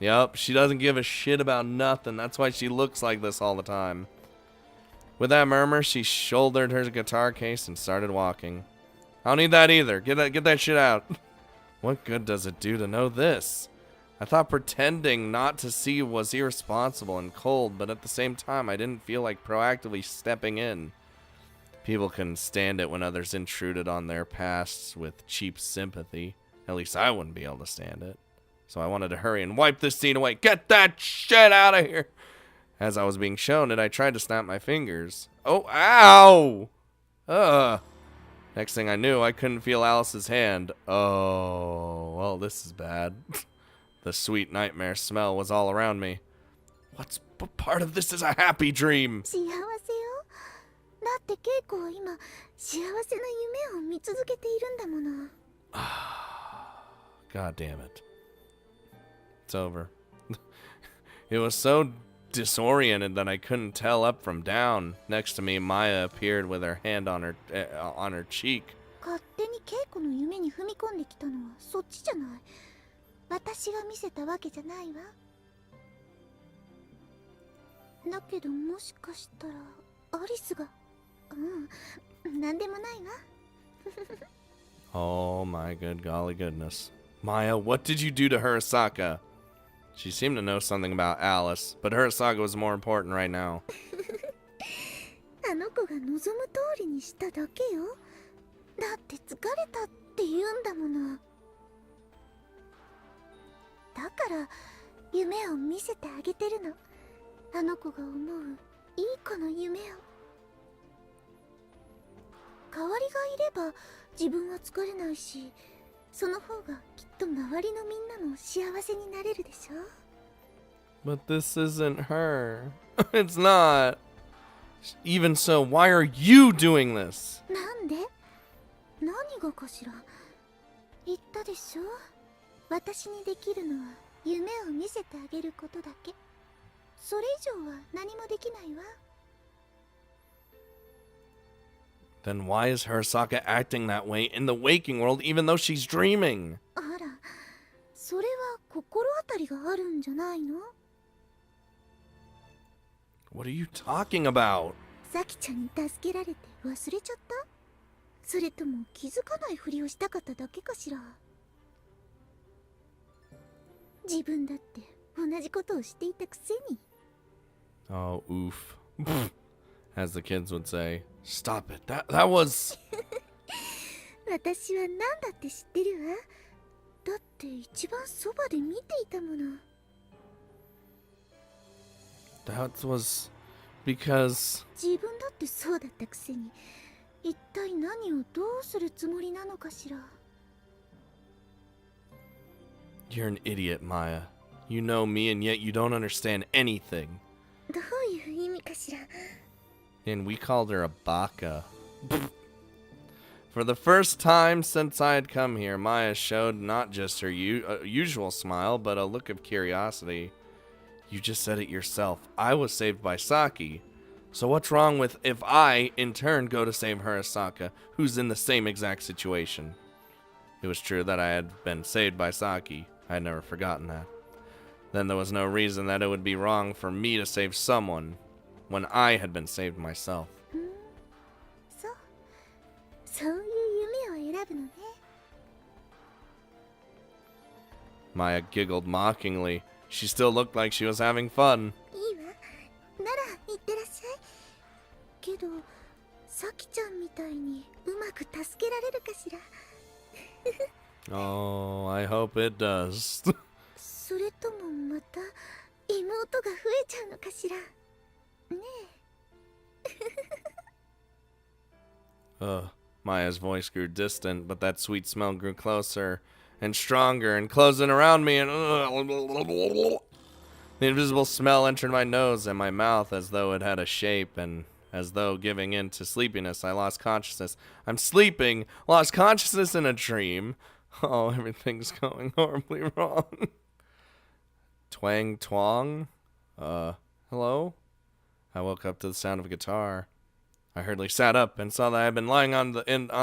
[SPEAKER 1] Yup, she doesn't give a shit about nothing. That's why she looks like this all the time. With that murmur, she shouldered her guitar case and started walking. I don't need that either. Get that shit out. What good does it do to know this? I thought pretending not to see was irresponsible and cold, but at the same time, I didn't feel like proactively stepping in. People couldn't stand it when others intruded on their pasts with cheap sympathy. At least I wouldn't be able to stand it. So I wanted to hurry and wipe this scene away. Get that shit out of here! As I was being shown it, I tried to snap my fingers. Oh, ow! Ugh. Next thing I knew, I couldn't feel Alice's hand. Oh, well, this is bad. The sweet nightmare smell was all around me. What part of this is a happy dream?
[SPEAKER 4] 幸せよ。だってケイコは今幸せな夢を見続けているんだもの。
[SPEAKER 1] God damn it. It's over. It was so disoriented that I couldn't tell up from down. Next to me, Maya appeared with her hand on her cheek.
[SPEAKER 4] 勝手にケイコの夢に踏み込んできたのはそっちじゃない。私が見せたわけじゃないわ。だけどもしかしたらアリスが、なんでもないわ。
[SPEAKER 1] Oh my good golly goodness. Maya, what did you do to Hirasaka? She seemed to know something about Alice, but Hirasaka was more important right now.
[SPEAKER 4] あの子が望む通りにしただけよ。だって疲れたって言うんだもの。だから夢を見せてあげてるの。あの子が思ういい子の夢を。代わりがいれば自分は疲れないし、その方がきっと周りのみんなも幸せになれるでしょ。
[SPEAKER 1] But this isn't her. It's not. Even so, why are you doing this?
[SPEAKER 4] なんで？何がかしら。言ったでしょ。私にできるのは夢を見せてあげることだけ。それ以上は何もできないわ。
[SPEAKER 1] Then why is Hirasaka acting that way in the waking world even though she's dreaming?
[SPEAKER 4] あら、それは心当たりがあるんじゃないの？
[SPEAKER 1] What are you talking about?
[SPEAKER 4] サキちゃんに助けられて忘れちゃった？それとも気づかないふりをしたかっただけかしら。自分だって同じことをしていたくせに。
[SPEAKER 1] Oh, oof. As the kids would say. Stop it. That was...
[SPEAKER 4] 私は何だって知ってるわ。だって一番そばで見ていたもの。
[SPEAKER 1] That was because
[SPEAKER 4] 自分だってそうだったくせに、一体何をどうするつもりなのかしら。
[SPEAKER 1] you're an idiot, Maya. You know me and yet you don't understand anything.
[SPEAKER 4] どういう意味かしら。
[SPEAKER 1] And we called her a baka. For the first time since I had come here, Maya showed not just her usual smile, but a look of curiosity. You just said it yourself. I was saved by Saki. So what's wrong with if I, in turn, go to save Harasaka, who's in the same exact situation? It was true that I had been saved by Saki. I had never forgotten that. Then there was no reason that it would be wrong for me to save someone when I had been saved myself.
[SPEAKER 4] そういう夢を選ぶのね。
[SPEAKER 1] Maya giggled mockingly. She still looked like she was having fun.
[SPEAKER 4] いいわ。なら行ってらっしゃい。けど、さきちゃんみたいにうまく助けられるかしら。
[SPEAKER 1] Oh, I hope it does.
[SPEAKER 4] それともまた妹が増えちゃうのかしら。ねえ。
[SPEAKER 1] Maya's voice grew distant, but that sweet smell grew closer and stronger and closing around me, and the invisible smell entered my nose and my mouth as though it had a shape, and as though giving in to sleepiness, I lost consciousness. I'm sleeping, lost consciousness in a dream. Oh, everything's going horribly wrong. Twang twang? Hello? I woke up to the sound of a guitar. I hurriedly sat up and saw that I had been lying on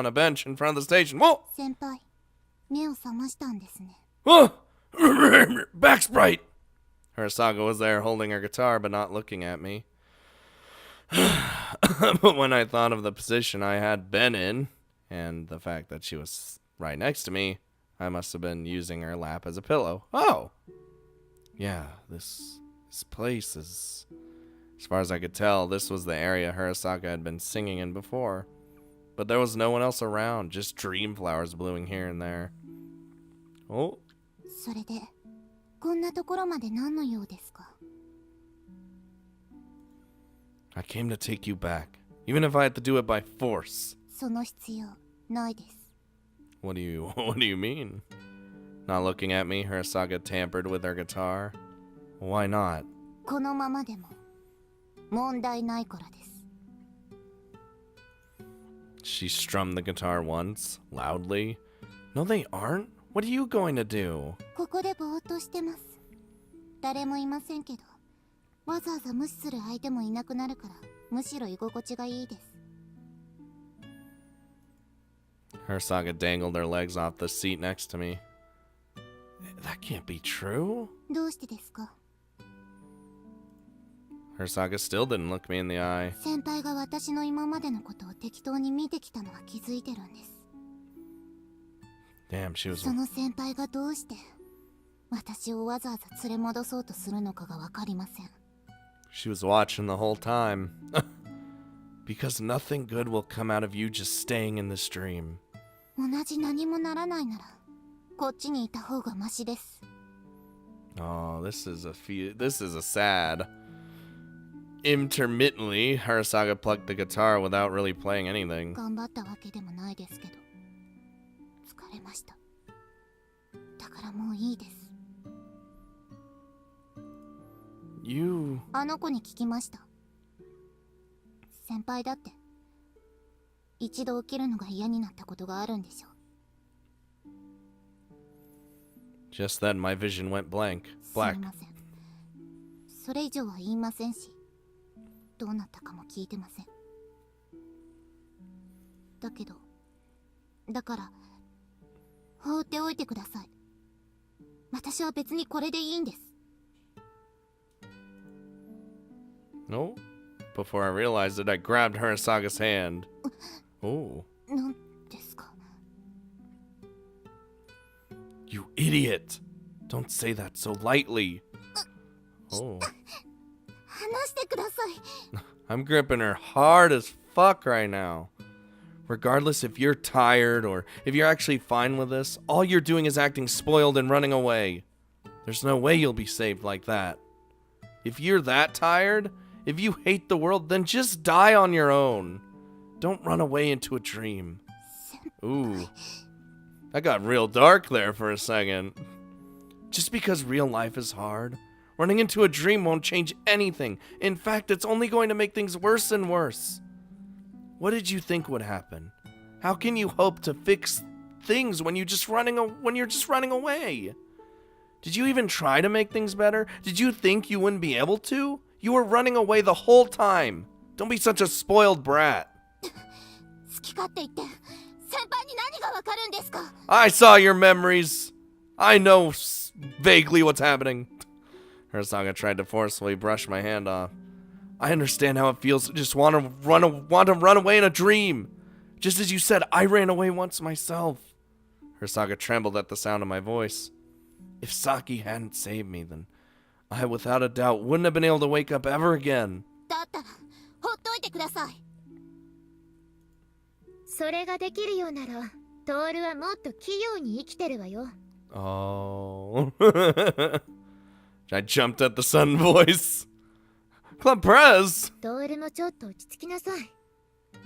[SPEAKER 1] a bench in front of the station. Whoa!
[SPEAKER 4] 先輩、目を覚ましたんですね。
[SPEAKER 1] Oh! Back sprite! Harasaga was there holding her guitar but not looking at me. But when I thought of the position I had been in, and the fact that she was right next to me, I must have been using her lap as a pillow. Oh! Yeah, this place is... As far as I could tell, this was the area Harasaga had been singing in before. But there was no one else around, just dream flowers blooming here and there. Oh.
[SPEAKER 4] それで、こんなところまで何の用ですか？
[SPEAKER 1] I came to take you back, even if I had to do it by force.
[SPEAKER 4] その必要ないです。
[SPEAKER 1] What do you mean? Not looking at me, Harasaga tampered with her guitar. Why not?
[SPEAKER 4] このままでも問題ないからです。
[SPEAKER 1] She strummed the guitar once, loudly. No, they aren't. What are you going to do?
[SPEAKER 4] ここでぼーっとしてます。誰もいませんけど、わざわざ無視する相手もいなくなるから、むしろ居心地がいいです。
[SPEAKER 1] Harasaga dangled her legs off the seat next to me. That can't be true.
[SPEAKER 4] どうしてですか？
[SPEAKER 1] Harasaga still didn't look me in the eye.
[SPEAKER 4] 先輩が私の今までのことを適当に見てきたのは気づいてるんです。
[SPEAKER 1] Damn, she was...
[SPEAKER 4] その先輩がどうして私をわざわざ連れ戻そうとするのかがわかりません。
[SPEAKER 1] She was watching the whole time. Because nothing good will come out of you just staying in this dream.
[SPEAKER 4] 同じ何もならないなら、こっちにいた方がマシです。
[SPEAKER 1] Oh, this is a sad... Intermittently, Harasaga plucked the guitar without really playing anything.
[SPEAKER 4] 頑張ったわけでもないですけど、疲れました。だからもういいです。
[SPEAKER 1] You...
[SPEAKER 4] あの子に聞きました。先輩だって一度起きるのが嫌になったことがあるんでしょう。
[SPEAKER 1] Just then, my vision went blank.
[SPEAKER 4] す
[SPEAKER 1] Black.
[SPEAKER 4] みません。それ以上は言いませんし、どうなったかも聞いてません。だから放っておいてください。私は別にこれでいいんです。
[SPEAKER 1] No? Before I realized it, I grabbed Harasaga's hand. Oh.
[SPEAKER 4] なんですか？
[SPEAKER 1] You idiot! Don't say that so lightly. Oh.
[SPEAKER 4] 話してください。
[SPEAKER 1] I'm gripping her hard as fuck right now. Regardless if you're tired or if you're actually fine with this, all you're doing is acting spoiled and running away. There's no way you'll be saved like that. If you're that tired, if you hate the world, then just die on your own. Don't run away into a dream. Ooh. That got real dark there for a second. Just because real life is hard, running into a dream won't change anything. In fact, it's only going to make things worse and worse. What did you think would happen? How can you hope to fix things when you're just running away? Did you even try to make things better? Did you think you wouldn't be able to? You were running away the whole time. Don't be such a spoiled brat. I saw your memories. I know vaguely what's happening. Hirosaga tried to forcefully brush my hand off. I understand how it feels to just want to run away in a dream. Just as you said, I ran away once myself. Hirosaga trembled at the sound of my voice. If Saki hadn't saved me, then I, without a doubt, wouldn't have been able to wake up ever again.
[SPEAKER 4] それができるようなら、トールはもっと器用に生きてるわよ。
[SPEAKER 1] Oh. I jumped at the sudden voice. Club Prez!
[SPEAKER 4] トールもちょっと落ち着きなさい。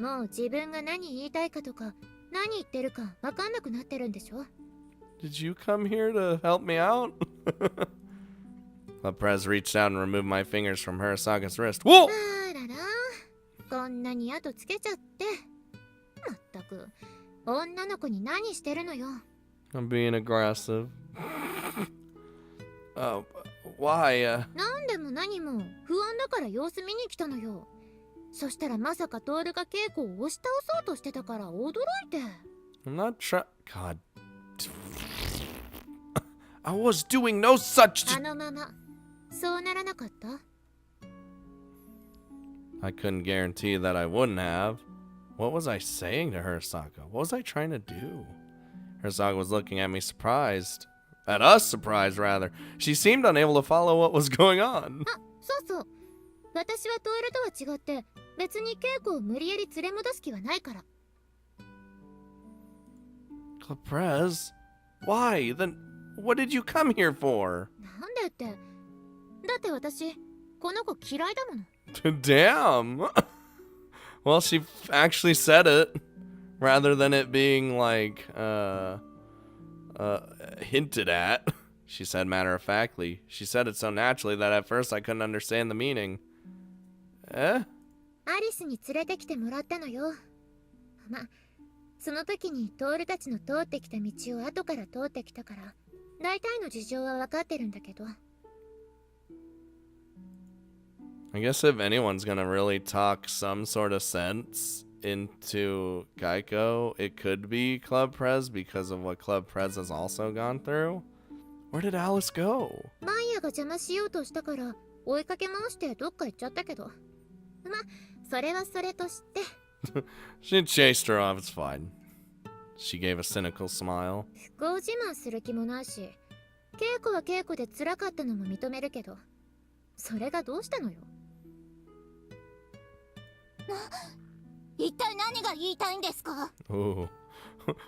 [SPEAKER 4] もう自分が何言いたいかとか、何言ってるか分かんなくなってるんでしょ？
[SPEAKER 1] Did you come here to help me out? Club Prez reached out and removed my fingers from Hirosaga's wrist. Whoa!
[SPEAKER 4] あらら、こんなに後つけちゃって。まったく、女の子に何してるのよ。
[SPEAKER 1] I'm being aggressive. Why?
[SPEAKER 4] なんでも何も不安だから様子見に来たのよ。そしたらまさかトールが稽古を押し倒そうとしてたから驚いて。
[SPEAKER 1] I'm not God. I was doing no such.
[SPEAKER 4] あのまま、そうならなかった？
[SPEAKER 1] I couldn't guarantee that I wouldn't have. What was I saying to Hirosaga? What was I trying to do? Hirosaga was looking at me surprised. At us surprised, rather. She seemed unable to follow what was going on.
[SPEAKER 4] あ、そうそう。私はトールとは違って、別に稽古を無理やり連れ戻す気はないから。
[SPEAKER 1] Club Prez? Why? Then what did you come here for?
[SPEAKER 4] なんでって。だって私、この子嫌いだもの。
[SPEAKER 1] Damn! Well, she actually said it, rather than it being like, hinted at. She said matter-of-factly. She said it so naturally that at first I couldn't understand the meaning.
[SPEAKER 4] アリスに連れてきてもらったのよ。ま、その時にトールたちの通ってきた道を後から通ってきたから、大体の事情は分かってるんだけど。
[SPEAKER 1] I guess if anyone's gonna really talk some sort of sense into Geico, it could be Club Prez because of what Club Prez has also gone through. Where did Alice go?
[SPEAKER 4] マイヤが邪魔しようとしたから追いかけ回してどっか行っちゃったけど。ま、それはそれとして。
[SPEAKER 1] She chased her off, it's fine. She gave a cynical smile.
[SPEAKER 4] 不幸自慢する気もないし、稽古は稽古で辛かったのも認めるけど、それがどうしたのよ。
[SPEAKER 5] 一体何が言いたいんですか？
[SPEAKER 1] Ooh.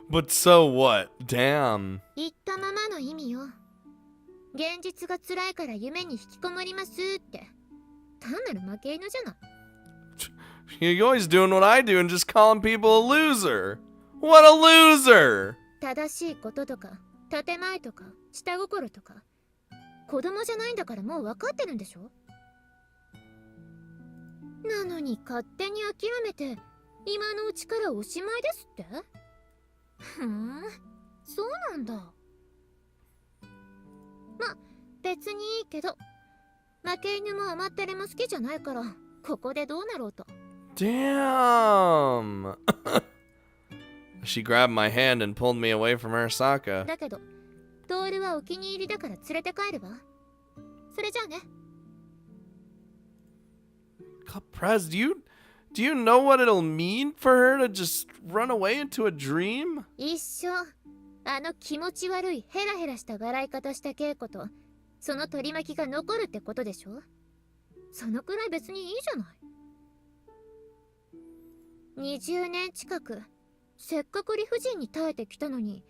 [SPEAKER 1] But so what? Damn.
[SPEAKER 4] 言ったままの意味よ。現実が辛いから夢に引きこもりますって。単なる負け犬じゃない。
[SPEAKER 1] You're always doing what I do and just calling people a loser. What a loser!
[SPEAKER 4] 正しいこととか、建前とか、下心とか。子供じゃないんだからもう分かってるんでしょ？なのに勝手に諦めて、今のうちからおしまいですって？そうなんだ。ま、別にいいけど、負け犬も甘ったれも好きじゃないから、ここでどうなろうと。
[SPEAKER 1] Damn! She grabbed my hand and pulled me away from Arasaka.
[SPEAKER 4] だけど、トールはお気に入りだから連れて帰るわ。それじゃあね。
[SPEAKER 1] Prez, do you know what it'll mean for her to just run away into a dream?
[SPEAKER 4] 一生、あの気持ち悪いヘラヘラした笑い方した稽古と、その取り巻きが残るってことでしょ？そのくらい別にいいじゃない。20年近く、せっかく理不尽に耐えてきたのに、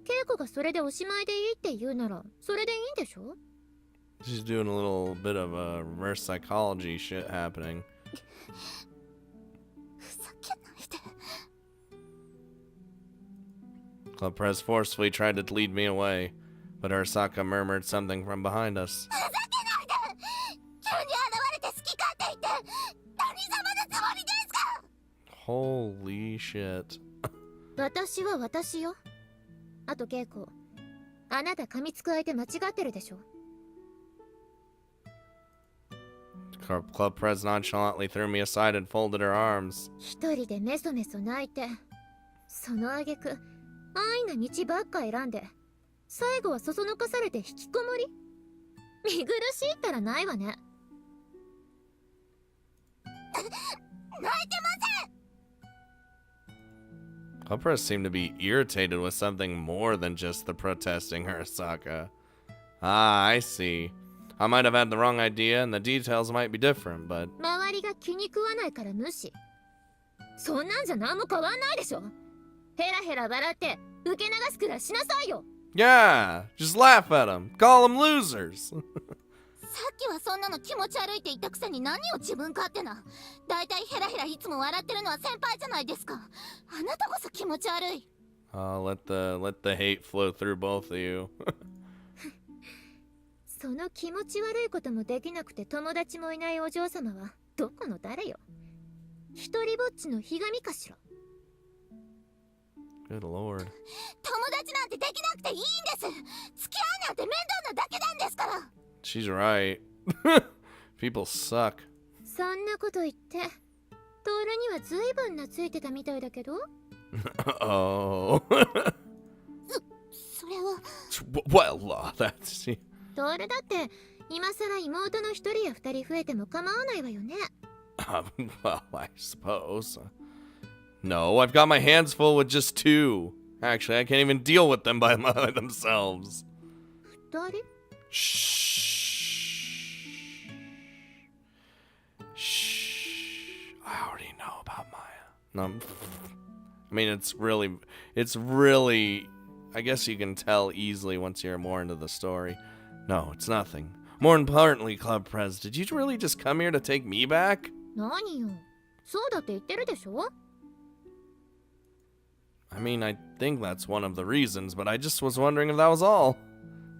[SPEAKER 4] 稽古がそれでおしまいでいいって言うなら、それでいいんでしょ？
[SPEAKER 1] She's doing a little bit of a reverse psychology shit happening.
[SPEAKER 5] ふざけないで。
[SPEAKER 1] Club Press forcefully tried to lead me away, but Arasaka murmured something from behind us.
[SPEAKER 5] ふざけないで。急に現れて好き勝手言って何様のつもりですか。
[SPEAKER 1] Holy shit.
[SPEAKER 4] 私は私よ。あと稽古、あなた噛みつく相手間違ってるでしょ。
[SPEAKER 1] Club Press nonchalantly threw me aside and folded her arms.
[SPEAKER 4] 一人でメソメソ泣いて、その挙句安易な道ばっか選んで、最後はそそのかされて引きこもり。見苦しいったらないわね。
[SPEAKER 5] 泣いてません。
[SPEAKER 1] Club Press seemed to be irritated with something more than just the protesting Arasaka. Ah, I see. I might have had the wrong idea and the details might be different, but...
[SPEAKER 4] 周りが気に食わないから無視。そんなんじゃ何も変わんないでしょ。ヘラヘラ笑って受け流すくらいしなさいよ。
[SPEAKER 1] Yeah, just laugh at them. Call them losers.
[SPEAKER 5] さっきはそんなの気持ち悪いって言ったくせに何を自分勝手な。だいたいヘラヘラいつも笑ってるのは先輩じゃないですか。あなたこそ気持ち悪い。
[SPEAKER 1] let the hate flow through both of you.
[SPEAKER 4] その気持ち悪いこともできなくて友達もいないお嬢様はどこの誰よ。一人ぼっちのひがみかしら。
[SPEAKER 1] Good lord.
[SPEAKER 5] 友達なんてできなくていいんです。付き合うなんて面倒なだけなんですから。
[SPEAKER 1] She's right. People suck.
[SPEAKER 4] そんなこと言ってトールには随分懐いてたみたいだけど。
[SPEAKER 1] Oh.
[SPEAKER 5] それは
[SPEAKER 1] Well, that's...
[SPEAKER 4] トールだって今さら妹の一人や二人増えても構わないわよね。
[SPEAKER 1] well, I suppose. No, I've got my hands full with just two. Actually, I can't even deal with them by themselves.
[SPEAKER 4] 二人？
[SPEAKER 1] Shh. Shh. I already know about Maya. No, I mean, it's really, I guess you can tell easily once you're more into the story. No, it's nothing. More importantly, Club Prez, did you really just come here to take me back?
[SPEAKER 4] 何よ。そうだって言ってるでしょ。
[SPEAKER 1] I mean, I think that's one of the reasons, but I just was wondering if that was all.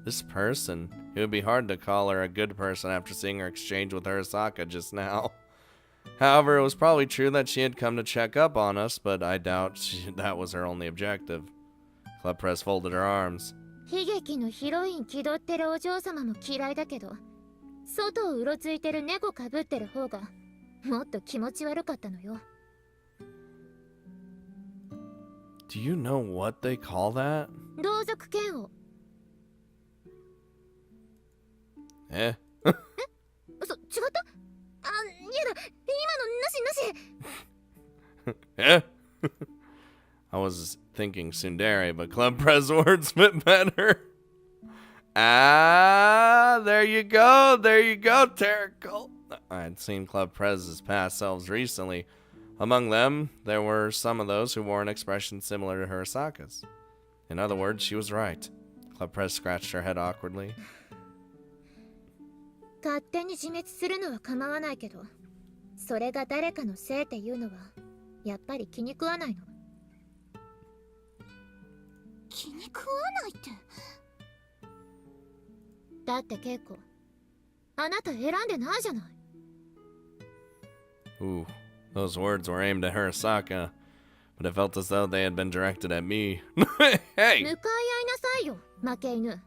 [SPEAKER 1] This person, it would be hard to call her a good person after seeing her exchange with Arasaka just now. However, it was probably true that she had come to check up on us, but I doubt that was her only objective. Club Press folded her arms.
[SPEAKER 4] 悲劇のヒロイン気取ってるお嬢様も嫌いだけど、外をうろついてる猫かぶってる方がもっと気持ち悪かったのよ。
[SPEAKER 1] Do you know what they call that?
[SPEAKER 4] 同族嫌悪。
[SPEAKER 1] Eh?
[SPEAKER 4] 違った？あ、やだ、今のなしなし。
[SPEAKER 1] Eh? I was thinking tsundere, but Club Prez words fit better. Ah, there you go, Terrical. I had seen Club Prez's past selves recently. Among them, there were some of those who wore an expression similar to Hirasaka's. In other words, she was right. Club Prez scratched her head awkwardly.
[SPEAKER 4] 勝手に自滅するのは構わないけど、それが誰かのせいっていうのはやっぱり気に食わないの。
[SPEAKER 5] 気に食わないって。
[SPEAKER 4] だってケイコ、あなた選んでないじゃない。
[SPEAKER 1] Ooh, those words were aimed at Hirasaka, but it felt as though they had been directed at me. Hey!
[SPEAKER 4] 向かい合いなさいよ、負け犬。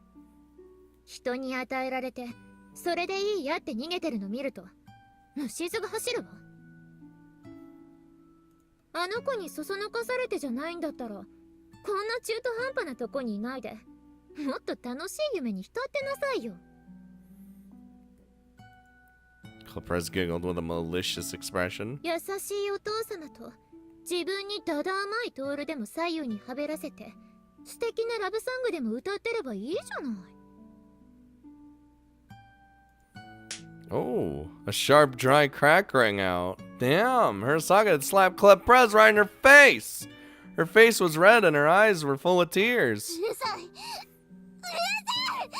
[SPEAKER 4] 人に与えられて、それでいいやって逃げてるの見ると、虫唾が走るわ。あの子にそそのかされてじゃないんだったら、こんな中途半端なとこにいないで、もっと楽しい夢に浸ってなさいよ。
[SPEAKER 1] Cliprez giggled with a malicious expression.
[SPEAKER 4] 優しいお父様と自分にだだ甘いトールでも左右にはべらせて素敵なラブソングでも歌ってればいいじゃない。
[SPEAKER 1] Oh, a sharp, dry crack rang out. Damn, Hirasaka had slapped Cliprez right in her face. Her face was red and her eyes were full of tears.
[SPEAKER 5] うるさい。うるさい。なんで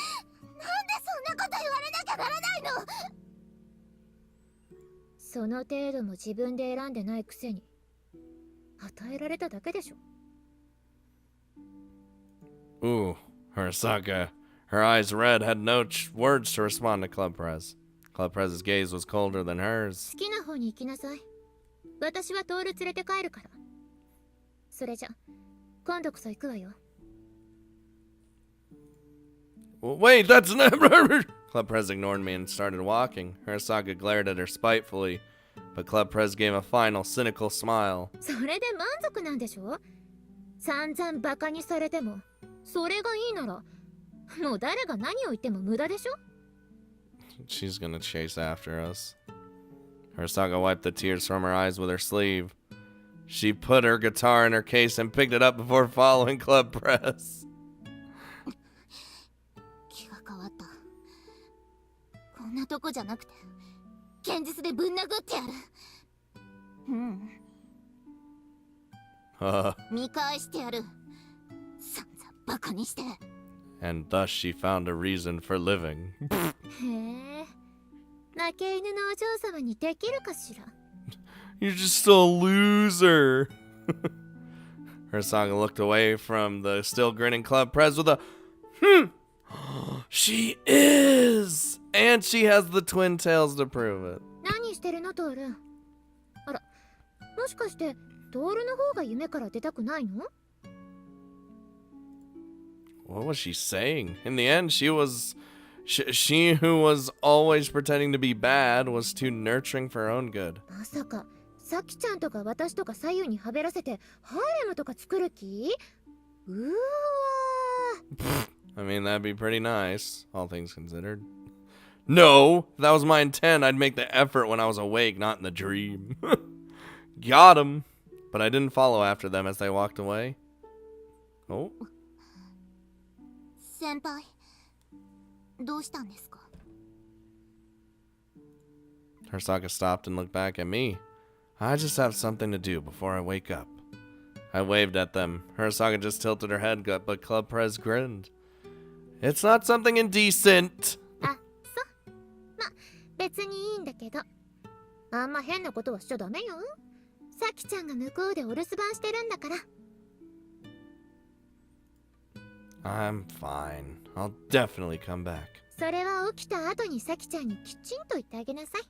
[SPEAKER 5] そんなこと言われなきゃゃならないの。
[SPEAKER 4] その程度も自分で選んでないくせに与えられただけでしょ。
[SPEAKER 1] Ooh, Hirasaka. Her eyes red, had no words to respond to Club Prez. Club Prez's gaze was colder than hers.
[SPEAKER 4] 好きな方に行きなさい。私はトール連れて帰るから。それじゃ今度こそ行くわよ。
[SPEAKER 1] Well, wait, that's never. Club Prez ignored me and started walking. Hirasaka glared at her spitefully, but Club Prez gave a final, cynical smile.
[SPEAKER 4] それで満足なんでしょ。散々バカにされてもそれがいいならもう誰が何を言っても無駄でしょ。
[SPEAKER 1] She's gonna chase after us. Hirasaka wiped the tears from her eyes with her sleeve. She put her guitar in her case and picked it up before following Club Prez.
[SPEAKER 5] 気が変わった。こんなとこじゃなくて現実でぶん殴ってやる。うん。見返してやる。散々バカにして。
[SPEAKER 1] And thus she found a reason for living.
[SPEAKER 4] へえ、負け犬のお嬢様にできるかしら。
[SPEAKER 1] You're just a loser. Hirasaka looked away from the still grinning Club Prez with a She is! And she has the twin tails to prove it.
[SPEAKER 4] 何してるのトール。あら、もしかしてトールの方が夢から出たくないの？
[SPEAKER 1] What was she saying? In the end, she who was always pretending to be bad was too nurturing for her own good.
[SPEAKER 4] まさかサキちゃんとか私とか左右にはべらせてハーレムとか作る気？うーわー。
[SPEAKER 1] I mean, that'd be pretty nice, all things considered. No, if that was my intent, I'd make the effort when I was awake, not in the dream. Got him. But I didn't follow after them as they walked away. Oh.
[SPEAKER 5] 先輩、どうしたんですか？
[SPEAKER 1] Hirasaka stopped and looked back at me. I just have something to do before I wake up. I waved at them. Hirasaka just tilted her head, but Club Prez grinned. It's not something indecent.
[SPEAKER 4] あ、そう。ま、別にいいんだけど。あんま変なことはしちゃダメよ。サキちゃんが向こうでお留守番してるんだから。
[SPEAKER 1] I'm fine. I'll definitely come back.
[SPEAKER 4] それは起きた後にサキちゃんにきちんと言ってあげなさい。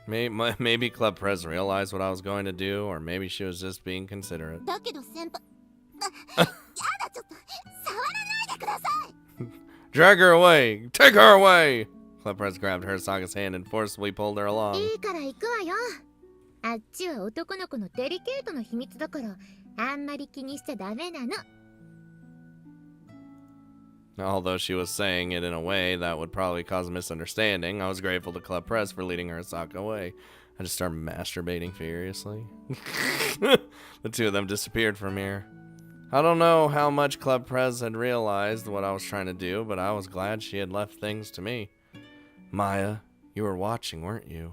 [SPEAKER 1] Maybe Club Prez realized what I was going to do, or maybe she was just being considerate.
[SPEAKER 5] だけど先輩、やだちょっと触らないでください。
[SPEAKER 1] Drag her away! Take her away! Club Prez grabbed Hirasaka's hand and forcibly pulled her along.
[SPEAKER 4] いいから行くわよ。あっちは男の子のデリケートな秘密だからあんまり気にしちゃダメなの。
[SPEAKER 1] Although she was saying it in a way that would probably cause a misunderstanding, I was grateful to Club Prez for leading Hirasaka away. I just started masturbating furiously. The two of them disappeared from here. I don't know how much Club Prez had realized what I was trying to do, but I was glad she had left things to me. Maya, you were watching, weren't you?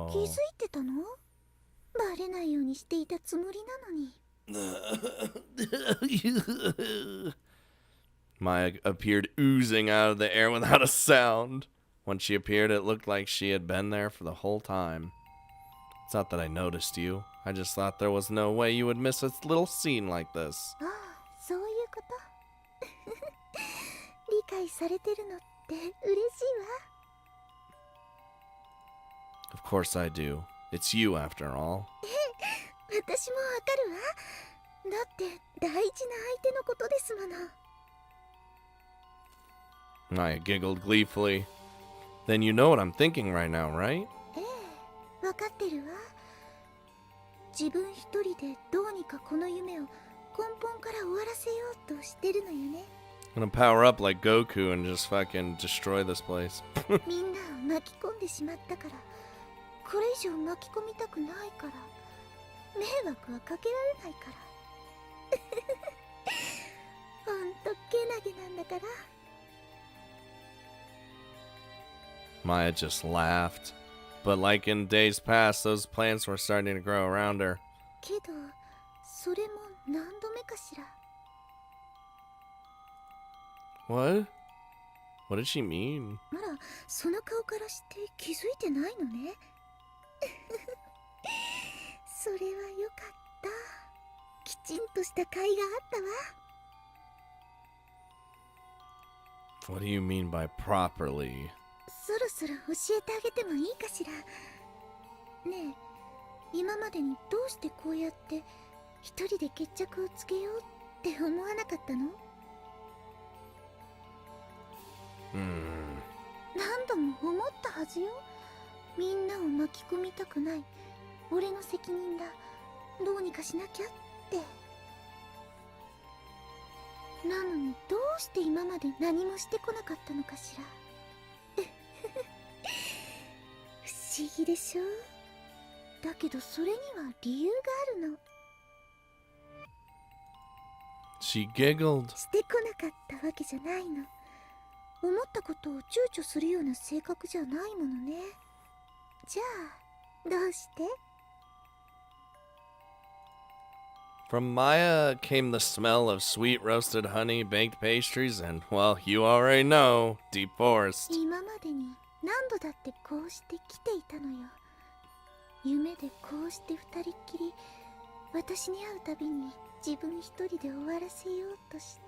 [SPEAKER 5] 気づ
[SPEAKER 1] Oh.
[SPEAKER 5] いてたの？バレないようにしていたつもりなのに。
[SPEAKER 1] Maya appeared oozing out of the air without a sound. When she appeared, it looked like she had been there for the whole time. It's not that I noticed you. I just thought there was no way you would miss a little scene like this.
[SPEAKER 5] ああ、そういうこと。理解されてるのって嬉しいわ。
[SPEAKER 1] Of course I do. It's you after all.
[SPEAKER 5] 私もわかるわ。だって大事な相手のことですもの。
[SPEAKER 1] Maya giggled gleefully. Then you know what I'm thinking right now, right?
[SPEAKER 5] ええ、わかってるわ。自分一人でどうにかこの夢を根本から終わらせようとしてるのよね。
[SPEAKER 1] I'm gonna power up like Goku and just fucking destroy this place.
[SPEAKER 5] みんなを巻き込んでしまったから、これ以上巻き込みたくないから、迷惑はかけられないから。ほんとけなげなんだから。
[SPEAKER 1] Maya just laughed. But like in days past, those plants were starting to grow around her.
[SPEAKER 5] けど、それも何度目かしら。
[SPEAKER 1] What? What did she mean?
[SPEAKER 4] あら、その顔からして気づいてないのね。それはよかった。きちんとした甲斐があったわ。
[SPEAKER 1] What do you mean by properly?
[SPEAKER 4] そろそろ教えてあげてもいいかしら。ねえ、今までにどうしてこうやって一人で決着をつけようって思わなかったの？何度も思ったはずよ。みんなを巻き込みたくない。俺の責任だ。どうにかしなきゃって。なのにどうして今まで何もしてこなかったのかしら。不思議でしょ。だけどそれには理由があるの。
[SPEAKER 1] She giggled.
[SPEAKER 4] してこなかったわけじゃないの。思ったことを躊躇するような性格じゃないものね。じゃあどうして？
[SPEAKER 1] From Maya came the smell of sweet roasted honey, baked pastries, and, well, you already know, deep forest.
[SPEAKER 4] 今までに何度だってこうして来ていたのよ。夢でこうして二人っきり私に会うたびに自分一人で終わらせようとして。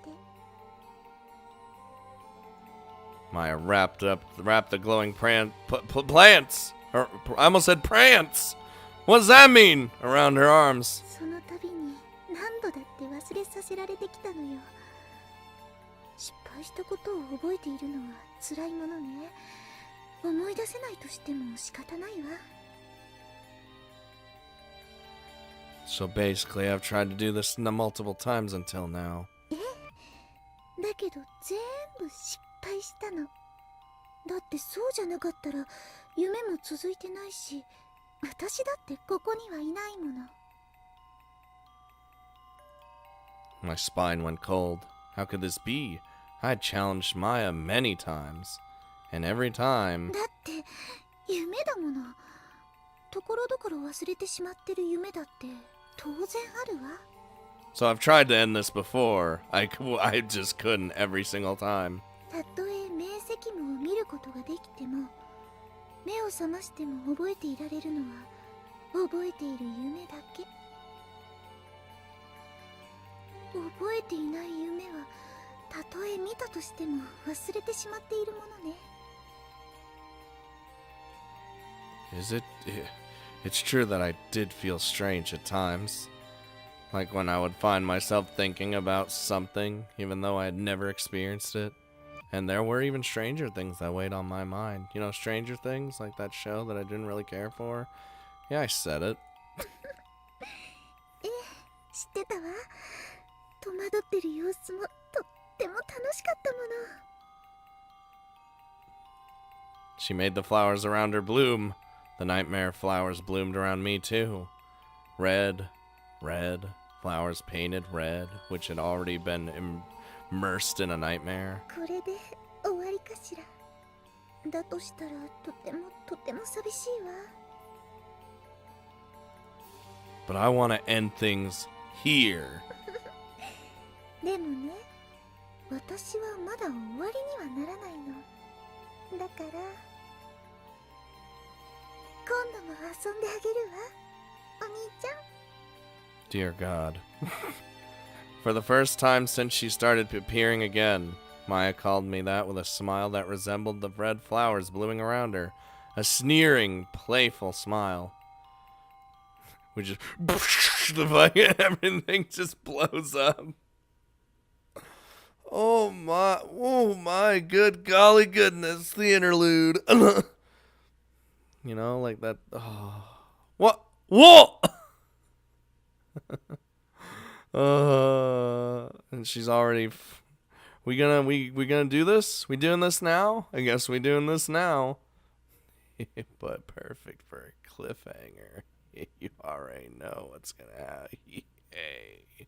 [SPEAKER 1] Maya wrapped the glowing plants. Or, I almost said prance. What does that mean? Around her arms.
[SPEAKER 4] その度に何度だって忘れさせられてきたのよ。失敗したことを覚えているのは辛いものね。思い出せないとしても仕方ないわ。
[SPEAKER 1] So basically, I've tried to do this multiple times until now.
[SPEAKER 4] だけど全部失敗したの。だってそうじゃなかったら夢も続いてないし、私だってここにはいないもの。
[SPEAKER 1] My spine went cold. How could this be? I had challenged Maya many times, and every time...
[SPEAKER 4] だって夢だもの。ところどころ忘れてしまってる夢だって当然あるわ。
[SPEAKER 1] So I've tried to end this before. I just couldn't every single time.
[SPEAKER 4] たとえ明晰夢を見ることができても、目を覚ましても覚えていられるのは覚えている夢だけ。覚えていない夢はたとえ見たとしても忘れてしまっているものね。
[SPEAKER 1] Is it? It's true that I did feel strange at times. Like when I would find myself thinking about something, even though I had never experienced it. And there were even stranger things that weighed on my mind. You know, Stranger Things, like that show that I didn't really care for. Yeah, I said it.
[SPEAKER 4] 知ってたわ。戸惑ってる様子もとっても楽しかったもの。
[SPEAKER 1] She made the flowers around her bloom. The nightmare flowers bloomed around me too. Red, flowers painted red, which had already been immersed in a nightmare.
[SPEAKER 4] これで終わりかしら。だとしたらとても寂しいわ。
[SPEAKER 1] But I want to end things here.
[SPEAKER 4] でもね、私はまだ終わりにはならないの。だから今度も遊んであげるわ、お兄ちゃん。
[SPEAKER 1] Dear God. For the first time since she started appearing again, Maya called me that with a smile that resembled the red flowers blooming around her. A sneering, playful smile. We just... everything just blows up. Oh my good golly goodness, the interlude. You know, like that. Oh. What? Whoa! And she's already. We gonna do this? We doing this now? I guess we doing this now. But perfect for a cliffhanger. You already know what's gonna happen. Hey.